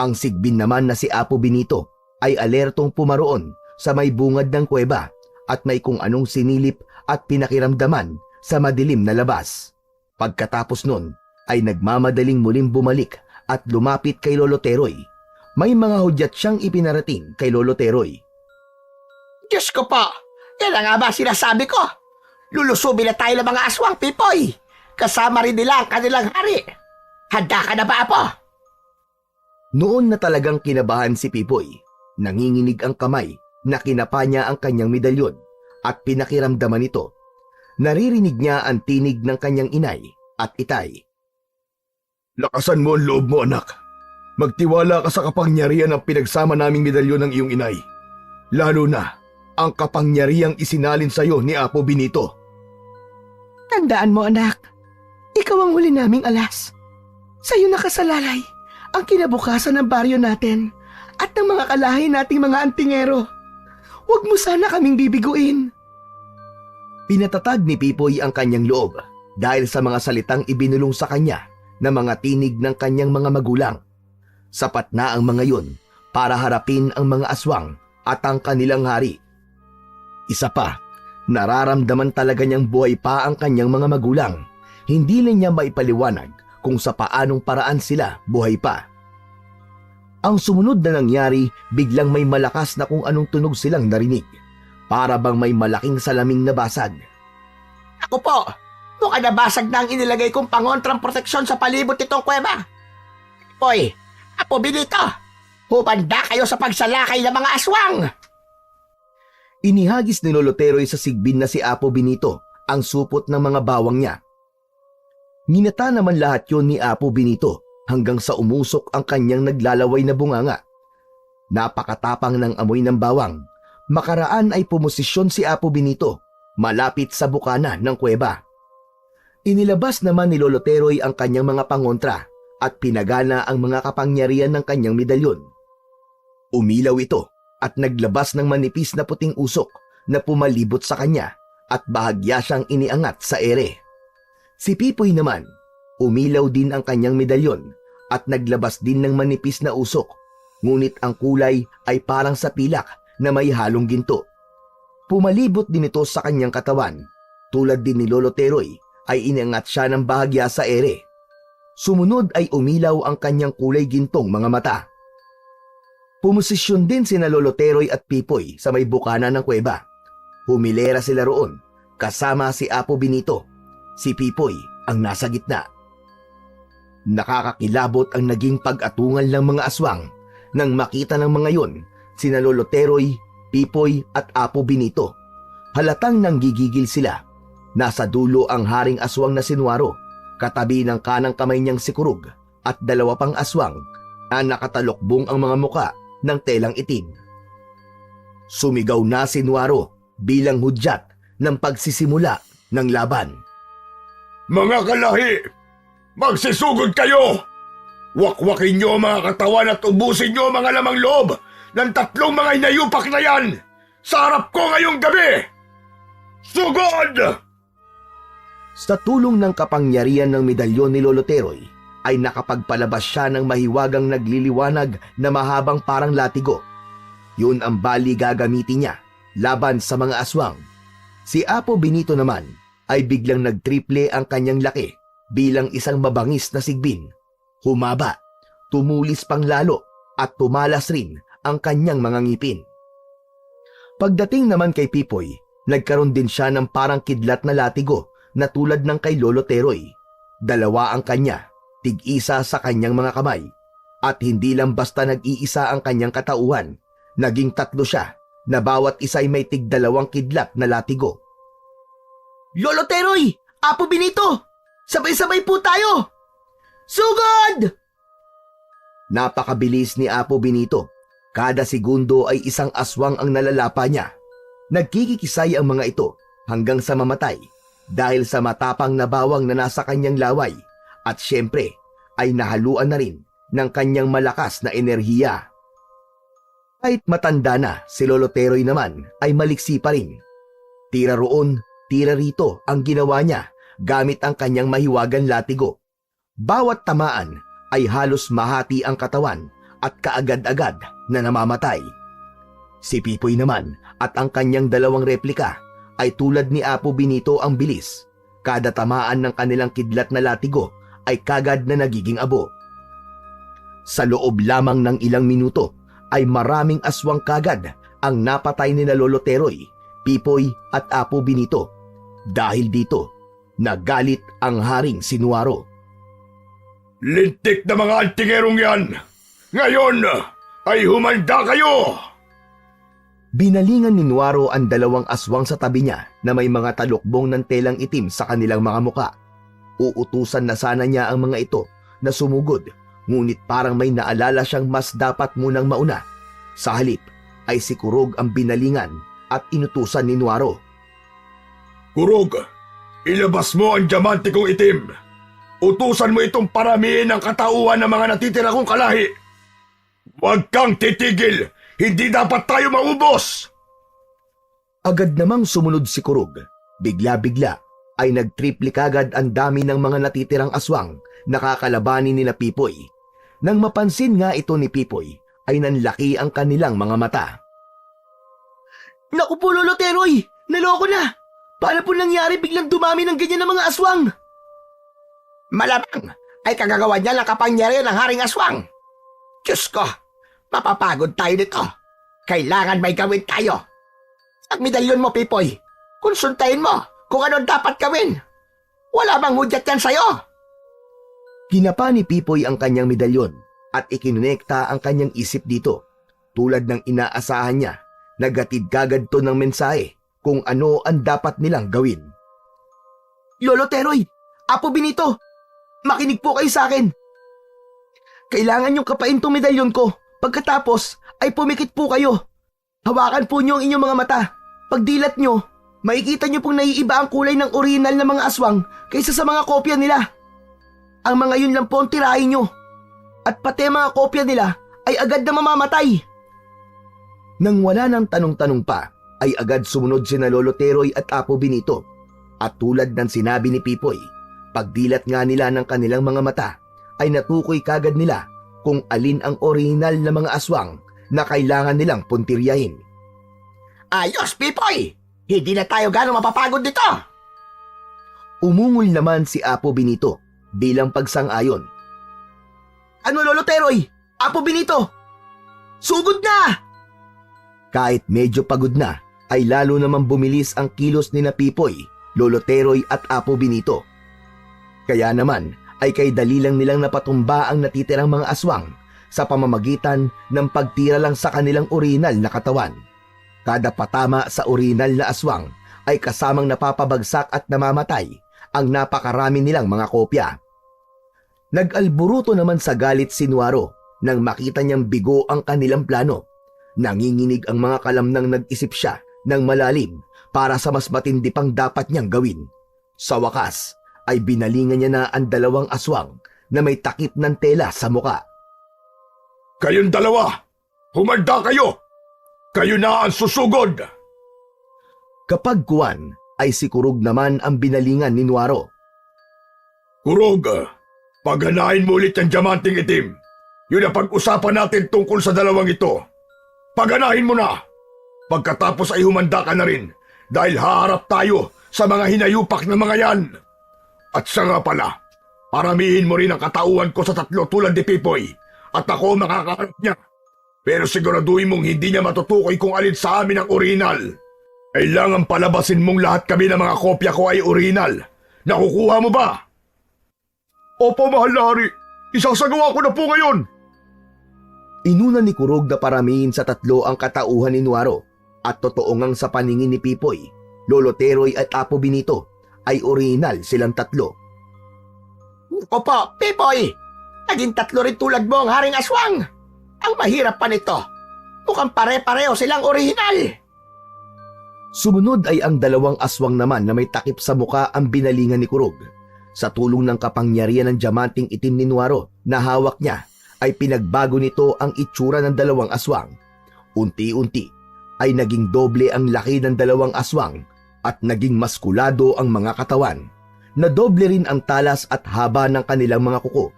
Ang Sigbin naman na si Apo Benito ay alertong pumaroon sa may bungad ng kuweba at may kung anong sinilip at pinakiramdaman sa madilim na labas. Pagkatapos nun ay nagmamadaling muling bumalik at lumapit kay Lolo Teroy. May mga hudyat siyang ipinarating kay Lolo Teroy. Diyos ko po! Yan na nga ba sinasabi ko? Lulusubin na tayo ng mga aswang, Pipoy! Kasama rin nila ang kanilang hari! Handa ka na ba, Apo? Noon na talagang kinabahan si Pipoy. Nanginginig ang kamay na kinapa niya ang kanyang medalyon at pinakiramdaman ito. Naririnig niya ang tinig ng kanyang inay at itay. Lakasan mo ang loob mo, anak. Magtiwala ka sa kapangyarihan ng pinagsama naming medalyon ng iyong inay. Lalo na ang kapangyarihang isinalin sa iyo ni Apo Benito. Tandaan mo, anak. Ikaw ang huli naming alas. Sa'yo nakasalalay ang kinabukasan ng baryo natin at ng mga kalahi nating mga antingero. Huwag mo sana kaming bibiguin. Pinatatag ni Pipoy ang kanyang loob dahil sa mga salitang ibinulong sa kanya na mga tinig ng kanyang mga magulang. Sapat na ang mga yun para harapin ang mga aswang at ang kanilang hari. Isa pa, nararamdaman talaga niyang buhay pa ang kanyang mga magulang. Hindi na niya maipaliwanag kung sa paanong paraan sila buhay pa. Ang sumunod na nangyari, biglang may malakas na kung anong tunog silang narinig. Para bang may malaking salaming nabasag. Ako po! Mukhang nabasag na ang inilagay kong pangontrang proteksyon sa palibot nitong kuweba. Pipoy! Apo Benito! Humanda kayo sa pagsalakay ng mga aswang! Inihagis ni Lolo Teroy sa Sigbin na si Apo Benito ang supot ng mga bawang niya. Ninata naman lahat yon ni Apo Benito hanggang sa umusok ang kanyang naglalaway na bunganga. Napakatapang ng amoy ng bawang. Makaraan ay pumosisyon si Apo Benito malapit sa bukana ng kuweba. Inilabas naman ni Lolo Teroy ang kanyang mga pangontra at pinagana ang mga kapangyarihan ng kanyang medalyon. Umilaw ito at naglabas ng manipis na puting usok na pumalibot sa kanya at bahagya siyang iniangat sa ere. Si Pipoy naman, Umilaw din ang kanyang medalyon at naglabas din ng manipis na usok, ngunit ang kulay ay parang sa pilak na may halong ginto. Pumalibot din ito sa kanyang katawan. Tulad din ni Lolo Teroy ay inangat siya ng bahagya sa ere. Sumunod ay umilaw ang kanyang kulay gintong mga mata. Pumosisyon din sina Lolo Teroy at Pipoy sa may bukana ng kuweba. Humilera sila roon kasama si Apo Benito. Si Pipoy ang nasa gitna. Nakakakilabot ang naging pag-atungal ng mga aswang nang makita ng mga yon sina Lolo Teroy, Pipoy at Apo Benito. Halatang nanggigigil sila. Nasa dulo ang haring aswang na si Nuaro, katabi ng kanang kamay niyang si Kurog at dalawa pang aswang na nakatalokbong ang mga muka ng telang itim. Sumigaw na si Nuaro bilang hudyat ng pagsisimula ng laban. Mga kalahi, magsisugod kayo! Wakwakin nyo ang mga katawan at ubusin nyo ang mga lamang loob ng 3 mga inayupak na yan sa harap ko ngayong gabi! Sugod! Sa tulong ng kapangyarihan ng medalyon ni Lolo Teroy, ay nakapagpalabas siya ng mahiwagang nagliliwanag na mahabang parang latigo. Yun ang bali gagamitin niya laban sa mga aswang. Si Apo Benito naman ay biglang nagtriple ang kanyang laki bilang isang mabangis na sigbin. Humaba, tumulis pang lalo at tumalas rin ang kanyang mga ngipin. Pagdating naman kay Pipoy, nagkaroon din siya ng parang kidlat na latigo na tulad ng kay Lolo Teroy. 2 ang kanya, tig-isa sa kanyang mga kamay. At hindi lang basta nag-iisa ang kanyang katauhan, naging 3 siya na bawat isa ay may tig-2 kidlat na latigo. Lolo Teroy! Apo Benito! Sabay-sabay po tayo! Sugod! Napakabilis ni Apo Benito. Kada segundo ay isang aswang ang nalalapa niya. Nagkikikisay ang mga ito hanggang sa mamatay dahil sa matapang na bawang na nasa kanyang laway at syempre ay nahaluan na rin ng kanyang malakas na enerhiya. Kahit matanda na, si Lolo Teroy naman ay maliksi pa rin. Tira roon, tira rito ang ginawa niya gamit ang kanyang mahiwagang latigo. Bawat tamaan ay halos mahati ang katawan at kaagad-agad na namamatay. Si Pipoy naman at ang kanyang 2 replika ay tulad ni Apo Benito ang bilis. Kada tamaan ng kanilang kidlat na latigo ay kagad na nagiging abo. Sa loob lamang ng ilang minuto ay maraming aswang kagad ang napatay ni na Lolo Teroy, Pipoy at Apo Benito. Dahil dito, nagalit ang haring si Nuaro. Lintik na mga antingerong yan! Ngayon ay humanda kayo! Binalingan ni Nuaro ang 2 aswang sa tabi niya na may mga talukbong ng telang itim sa kanilang mga muka. Uutusan na sana niya ang mga ito na sumugod, ngunit parang may naalala siyang mas dapat munang mauna. Sa halip ay si Kurog ang binalingan at inutusan ni Nuaro. Kurog, ilabas mo ang diamante kong itim. Utusan mo itong paramihin ang katauhan ng mga natitira kong kalahi. Huwag kang titigil! Hindi dapat tayo maubos! Agad namang sumunod si Kurog. Bigla-bigla ay nagtriple kagad ang dami ng mga natitirang aswang na kakalabanin nila Pipoy. Nang mapansin nga ito ni Pipoy, ay nanlaki ang kanilang mga mata. Naku po, Lolo Teroy! Naloko na! Paano po nangyari biglang dumami ng ganyan ng mga aswang? Malamang ay kagagawa niya ng kapangyarihan ng haring aswang. Diyos ko, mapapagod tayo nito. Kailangan may gawin tayo. Ang medalyon mo, Pipoy, konsultahin mo kung ano dapat gawin. Wala bang hudyat yan sa'yo? Ginapa ni Pipoy ang kanyang medalyon at ikinonekta ang kanyang isip dito. Tulad ng inaasahan niya, nagatid kagad to ng mensahe kung ano ang dapat nilang gawin. Lolo Teroy! Apo Benito! Makinig po kayo sa akin! Kailangan niyong kapain tong medalyon ko. Pagkatapos ay pumikit po kayo. Hawakan po niyo ang inyong mga mata. Pagdilat niyo, makikita niyo pong naiiba ang kulay ng original na mga aswang kaysa sa mga kopya nila. Ang mga yun lang po ang tirahin niyo. At pati ang mga kopya nila ay agad na mamamatay. Nang wala ng tanong-tanong pa, ay agad sumunod sina Lolo Teroy at Apo Benito. At tulad ng sinabi ni Pipoy, Pagdilat nga nila ng kanilang mga mata, ay natukoy kagad nila kung alin ang orihinal na mga aswang na kailangan nilang puntiryahin. Ayos, Pipoy! Hindi na tayo gano'ng mapapagod dito! Umungol naman si Apo Benito bilang pagsang-ayon. Ano, Lolo Teroy? Apo Benito! Sugod na! Kahit medyo pagod na, ay lalo naman bumilis ang kilos ni na Pipoy, Lolo Teroy at Apo Benito. Kaya naman ay kay dali lang nilang napatumba ang natitirang mga aswang sa pamamagitan ng pagtira lang sa kanilang orihinal na katawan. Kada patama sa orihinal na aswang ay kasamang napapabagsak at namamatay ang napakarami nilang mga kopya. Nag-alburuto naman sa galit si Nuaro nang makita niyang bigo ang kanilang plano. Nanginginig ang mga kalamnang nag-isip siya ng malalim para sa mas matindi pang dapat niyang gawin. Sa wakas ay binalingan niya na ang dalawang aswang na may takip ng tela sa muka. Kayong dalawa, humanda kayo! Kayo na ang susugod! Kapag kuwan ay si Kurog naman ang binalingan ni Nuaro. Kurog, paghanahin mo ulit ang diamanting itim. Yun ang pag-usapan natin tungkol sa dalawang ito. Paghanahin mo na! Pagkatapos ay humanda ka na rin dahil haharap tayo sa mga hinayupak na mga yan. At siya nga pala, paramihin mo rin ang katauhan ko sa tatlo tulad ni Pipoy at ako makakaharap niya. Pero siguraduhin mong hindi niya matutukoy kung alin sa amin ang orihinal. Kailangan palabasin mong lahat kami ng mga kopya ko ay orihinal. Nakukuha mo ba? Opo, mahal na hari. Isasagawa ko na po ngayon. Inuna ni Kurog na paramihin sa tatlo ang katauhan ni Nuaro at totoo ngang sa paningin ni Pipoy, Lolo Teroy at Apo Benito ay orihinal silang tatlo. Opo, Pipoy! Naging tatlo rin tulad mo ang haring aswang! Ang mahirap pa nito, mukhang pare-pareho silang orihinal! Sumunod ay ang dalawang aswang naman na may takip sa muka ang binalingan ni Kurog. Sa tulong ng kapangyarihan ng diamanting itim ni Nuaro na hawak niya, ay pinagbago nito ang itsura ng dalawang aswang. Unti-unti ay naging doble ang laki ng dalawang aswang at naging maskulado ang mga katawan. Nadoble rin ang talas at haba ng kanilang mga kuko.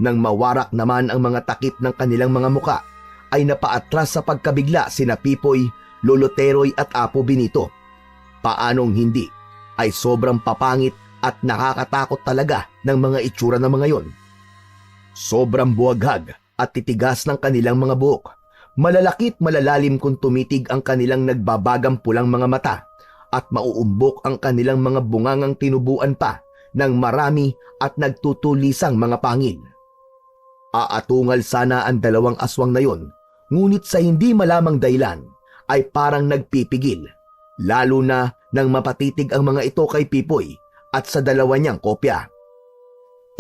Nang mawarak naman ang mga takip ng kanilang mga muka, ay napaatras sa pagkabigla sina Pipoy, Lolo Teroy at Apo Benito. Paanong hindi, ay sobrang papangit at nakakatakot talaga ng mga itsura ng mga yon. Sobrang buwaghag at titigas ng kanilang mga buhok. Malalakit malalalim kung tumitig ang kanilang nagbabagang pulang mga mata at mauumbok ang kanilang mga bungangang tinubuan pa ng marami at nagtutulisang mga pangil. Aatungal sana ang dalawang aswang na yon, ngunit sa hindi malamang dahilan ay parang nagpipigil, lalo na nang mapatitig ang mga ito kay Pipoy at sa dalawa niyang kopya.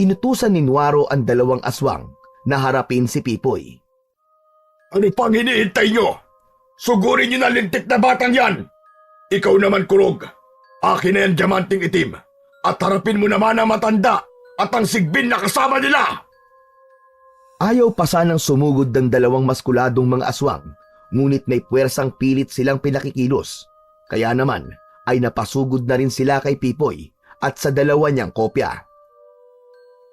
Inutusan ni Nuaro ang dalawang aswang na harapin si Pipoy. Ano pang hinihintay nyo? Sugurin nyo na lintik na batang yan! Ikaw naman, Kurog. Akin na yan diamanting itim. At harapin mo naman ang matanda at ang sigbin na kasama nila! Ayaw pa sanang sumugod ng dalawang maskuladong mga aswang, ngunit may puwersang pilit silang pinakikilos. Kaya naman ay napasugod na rin sila kay Pipoy at sa dalawa niyang kopya.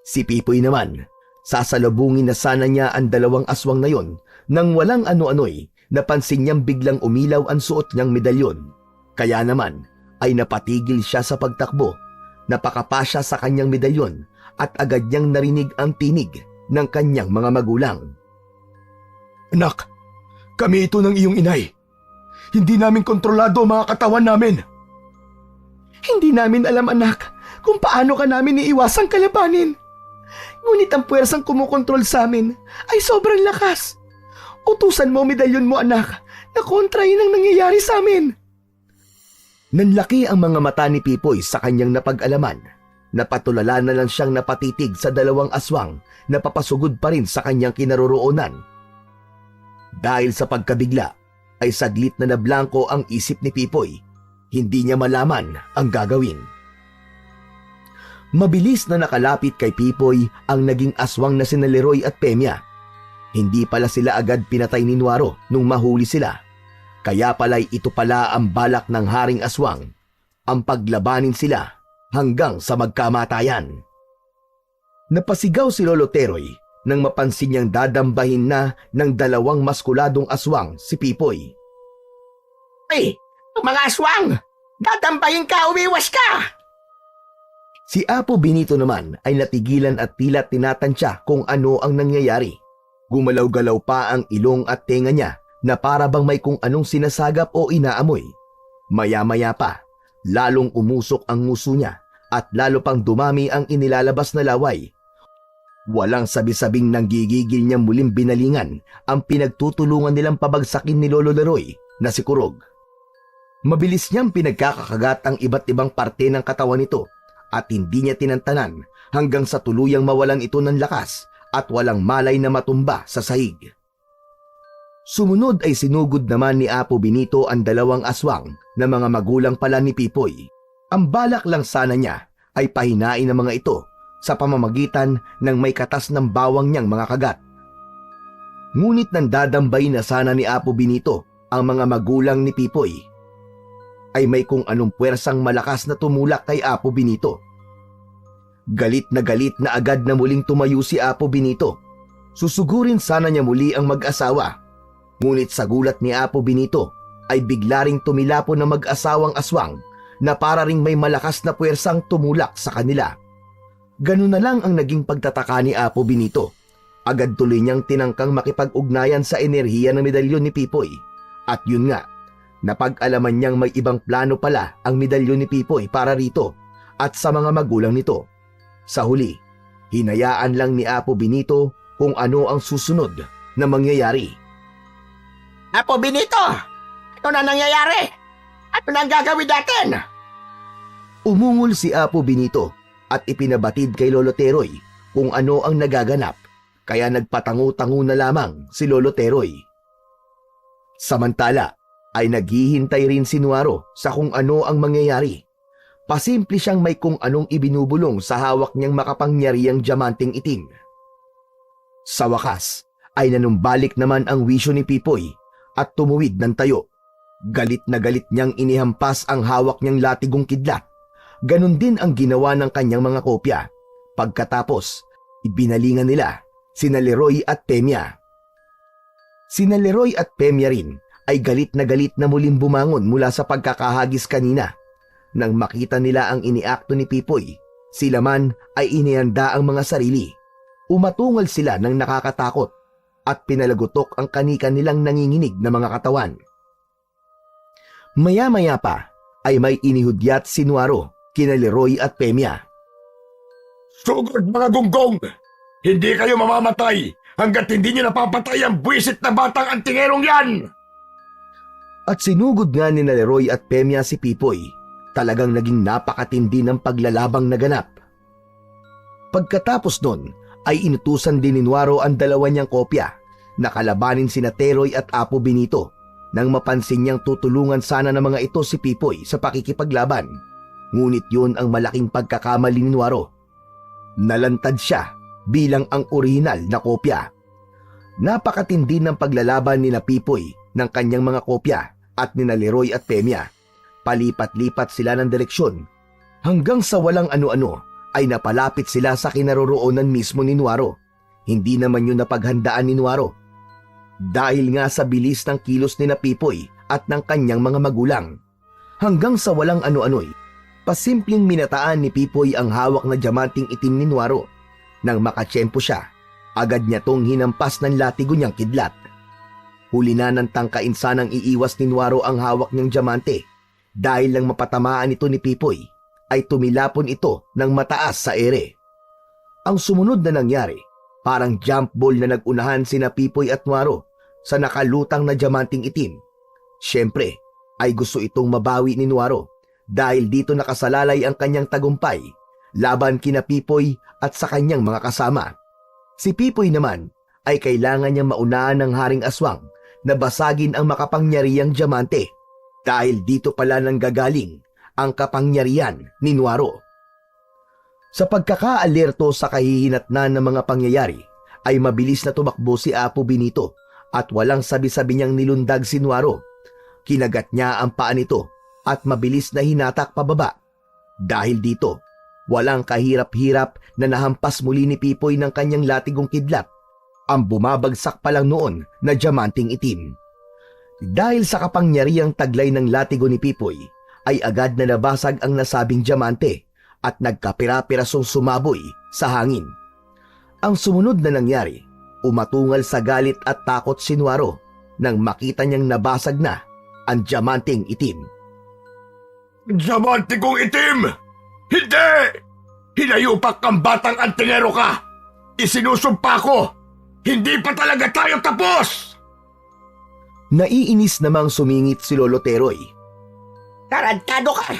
Si Pipoy naman, sasalubungin na sana niya ang dalawang aswang na yon nang walang ano-ano'y napansin niyang biglang umilaw ang suot niyang medalyon. Kaya naman ay napatigil siya sa pagtakbo, napakapa siya sa kanyang medalyon at agad niyang narinig ang tinig ng kanyang mga magulang. Anak, kami ito ng iyong inay. Hindi namin kontrolado ang mga katawan namin. Hindi namin alam, anak, kung paano ka namin iiwasang kalabanin. Ngunit ang puwersang kumukontrol sa amin ay sobrang lakas. Utusan mo medalyon mo, anak, na kontrahin ang nangyayari sa amin. Nanlaki ang mga mata ni Pipoy sa kanyang napag-alaman. Napatulala na lang siyang napatitig sa dalawang aswang na papasugod pa rin sa kanyang kinaroroonan. Dahil sa pagkabigla, ay saglit na nablangko ang isip ni Pipoy. Hindi niya malaman ang gagawin. Mabilis na nakalapit kay Pipoy ang naging aswang na sina Leroy at Pemya. Hindi pala sila agad pinatay ni Nuaro nung mahuli sila. Kaya pala'y ito pala ang balak ng haring aswang, ang paglabanin sila hanggang sa magkamatayan. Napasigaw si Lolo Teroy nang mapansin niyang dadambahin na ng dalawang maskuladong aswang si Pipoy. Ay, mga aswang! Dadambahin ka, umiwas ka! Si Apo Benito naman ay natigilan at tila tinatansya kung ano ang nangyayari. Gumalaw-galaw pa ang ilong at tenga niya na para bang may kung anong sinasagap o inaamoy. Maya-maya pa, lalong umusok ang nguso niya at lalo pang dumami ang inilalabas na laway. Walang sabi-sabing nanggigigil niya muling binalingan ang pinagtutulungan nilang pabagsakin ni Lolo Leroy na si Kurog. Mabilis niyang pinagkakakagat ang iba't ibang parte ng katawan nito at hindi niya tinantanan hanggang sa tuluyang mawalan ito ng lakas at walang malay na matumba sa sahig. Sumunod ay sinugod naman ni Apo Benito ang dalawang aswang na mga magulang pala ni Pipoy. Ang balak lang sana niya ay pahinain ang mga ito sa pamamagitan ng may katas ng bawang niyang mga kagat. Ngunit nandadambay na sana ni Apo Benito ang mga magulang ni Pipoy ay may kung anong puwersang malakas na tumulak kay Apo Benito. Galit na agad na muling tumayo si Apo Benito. Susugurin sana niya muli ang mag-asawa. Ngunit sa gulat ni Apo Benito ay bigla ring tumilapon ng mag-asawang aswang na para ring may malakas na puwersang tumulak sa kanila. Ganun na lang ang naging pagtataka ni Apo Benito. Agad tuloy niyang tinangkang makipag-ugnayan sa enerhiya ng medalyon ni Pipoy. At yun nga, napag-alaman niyang may ibang plano pala ang medalyon ni Pipoy para rito at sa mga magulang nito. Sa huli, hinayaan lang ni Apo Benito kung ano ang susunod na mangyayari. Apo Benito! Ano na nangyayari? Ano na ang gagawin natin? Umungol si Apo Benito at ipinabatid kay Lolo Teroy kung ano ang nagaganap, kaya nagpatango-tango na lamang si Lolo Teroy. Samantala ay naghihintay rin si Nuaro sa kung ano ang mangyayari. Pasimple siyang may kung anong ibinubulong sa hawak niyang makapangyarihang diamanting itim. Sa wakas ay nanumbalik naman ang wisyo ni Pipoy at tumuwid ng tayo. Galit na galit niyang inihampas ang hawak niyang latigong kidlat. Ganon din ang ginawa ng kanyang mga kopya. Pagkatapos, ibinalingan nila sina Leroy at Pemia. Sina Leroy at Pemia rin ay galit na muling bumangon mula sa pagkakahagis kanina. Nang makita nila ang iniakto ni Pipoy, sila man ay inihanda ang mga sarili. Umatungal sila ng nakakatakot at pinalagutok ang kanika nilang nanginginig na mga katawan. Maya-maya pa ay may inihudyat si Nuaro kina Leroy at Pemia. Sugod mga gunggong! Hindi kayo mamamatay hanggat hindi niyo napapatay ang buwisit na batang antingerong yan! At sinugod nga ni Leroy at Pemia si Pipoy. Talagang naging napakatindi ng paglalabang naganap. Pagkatapos nun ay inutusan din ni Nuaro ang dalawa niyang kopya na kalabanin sina Teroy at Apo Benito nang mapansin niyang tutulungan sana ng mga ito si Pipoy sa pakikipaglaban. Ngunit yun ang malaking pagkakamali ni Nuaro. Nalantad siya bilang ang orihinal na kopya. Napakatindi ng paglalaban ni na Pipoy ng kanyang mga kopya at ni na Leroy at Pemia. Palipat-lipat sila ng direksyon hanggang sa walang ano-ano ay napalapit sila sa kinaroroonan mismo ni Nuaro. Hindi naman yun napaghandaan ni Nuaro. Dahil nga sa bilis ng kilos ni na Pipoy at ng kanyang mga magulang. Hanggang sa walang ano-ano'y, pasimpleng minataan ni Pipoy ang hawak na diamanting itim ni Nuaro. Nang makatsyempo siya, agad niya tong hinampas ng latigo niyang kidlat. Huli na ng tangkain sanang iiwas ni Nuaro ang hawak niyang diamante. Dahil lang mapatamaan ito ni Pipoy, ay tumilapon ito ng mataas sa ere. Ang sumunod na nangyari, parang jump ball na nagunahan sina Pipoy at Nuaro sa nakalutang na diamanting itim. Siyempre, ay gusto itong mabawi ni Nuaro dahil dito nakasalalay ang kanyang tagumpay laban kina Pipoy at sa kanyang mga kasama. Si Pipoy naman ay kailangan niyang maunahan ng Haring Aswang na basagin ang makapangyarihang diamante. Dahil dito pala nanggagaling ang kapangyarihan ni Nuaro. Sa pagkakaalerto sa kahihinatnan ng mga pangyayari, ay mabilis na tumakbo si Apo Benito at walang sabi-sabi niyang nilundag si Nuaro. Kinagat niya ang paa nito at mabilis na hinatak pababa. Dahil dito, walang kahirap-hirap na nahampas muli ni Pipoy ng kanyang latigong kidlat, ang bumabagsak pa lang noon na diamanting itim. Dahil sa kapangyarihang taglay ng latigo ni Pipoy, ay agad na nabasag ang nasabing diamante at nagkapira-pirasong sumaboy sa hangin. Ang sumunod na nangyari, umatungal sa galit at takot si Nuaro nang makita niyang nabasag na ang diamanting itim. Diamante kong itim! Hindi! Hinayupak kang batang antingero ka! Isinusumpa ko! Hindi pa talaga tayo tapos! Naiinis namang sumingit si Lolo Teroy. Tarantado ka!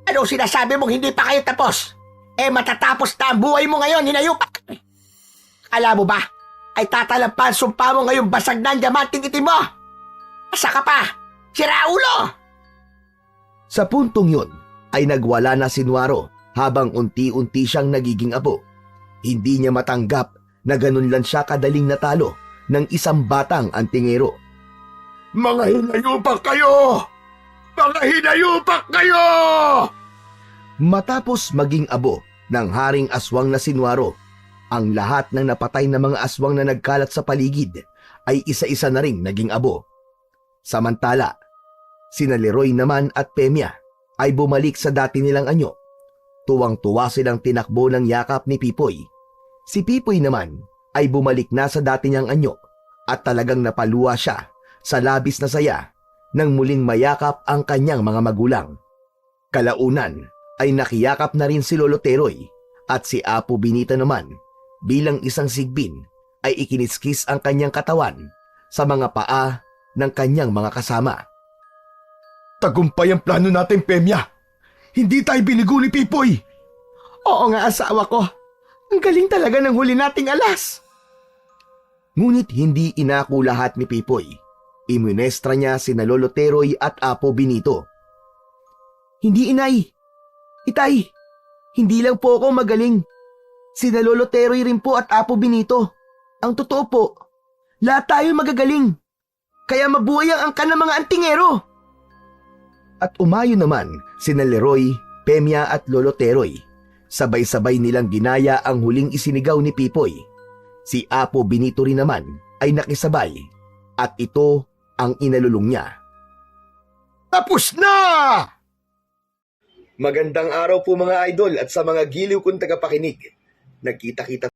Anong sinasabi mong hindi pa kayo tapos? Matatapos na ang buhay mo ngayon, hinayupak! Alam mo ba, ay tatalampan sumpa mo ngayong basag na ang diamanting itim mo! Asa ka pa! Sira ulo! Sa puntong yun ay nagwala na si Nuaro habang unti-unti siyang nagiging abo. Hindi niya matanggap na ganun lang siya kadaling natalo ng isang batang antingero. Mga hinayupak kayo! Mga hinayupak kayo! Matapos maging abo ng haring aswang na si Nuaro, ang lahat ng napatay na mga aswang na nagkalat sa paligid ay isa-isa na ring naging abo. Samantala, sina Leroy naman at Pemia ay bumalik sa dati nilang anyo. Tuwang-tuwa silang tinakbo ng yakap ni Pipoy. Si Pipoy naman ay bumalik na sa dati niyang anyo at talagang napaluwa siya sa labis na saya nang muling mayakap ang kanyang mga magulang. Kalaunan ay nakiyakap na rin si Lolo Teroy at si Apo Benito naman bilang isang sigbin ay ikiniskis ang kanyang katawan sa mga paa ng kanyang mga kasama. Tagumpay ang plano natin, Pemya. Hindi tayo binigo ni Pipoy. Oo nga, asawa ko. Ang galing talaga ng huli nating alas. Ngunit hindi inako lahat ni Pipoy. Imunestra niya sina Lolo Teroy at Apo Benito. Hindi, inay. Itay, hindi lang po ako magaling. Sina Lolo Teroy rin po at Apo Benito. Ang totoo po, lahat tayo magagaling. Kaya mabuhay ang angkan ng mga antingero. At umayo naman sina Leroy, Pemia at Lolo Teroy. Sabay-sabay nilang ginaya ang huling isinigaw ni Pipoy. Si Apo Benito rin naman ay nakisabay at ito ang inalulong niya. Tapos na! Magandang araw po mga idol at sa mga giliw kong tagapakinig. Nagkita-kita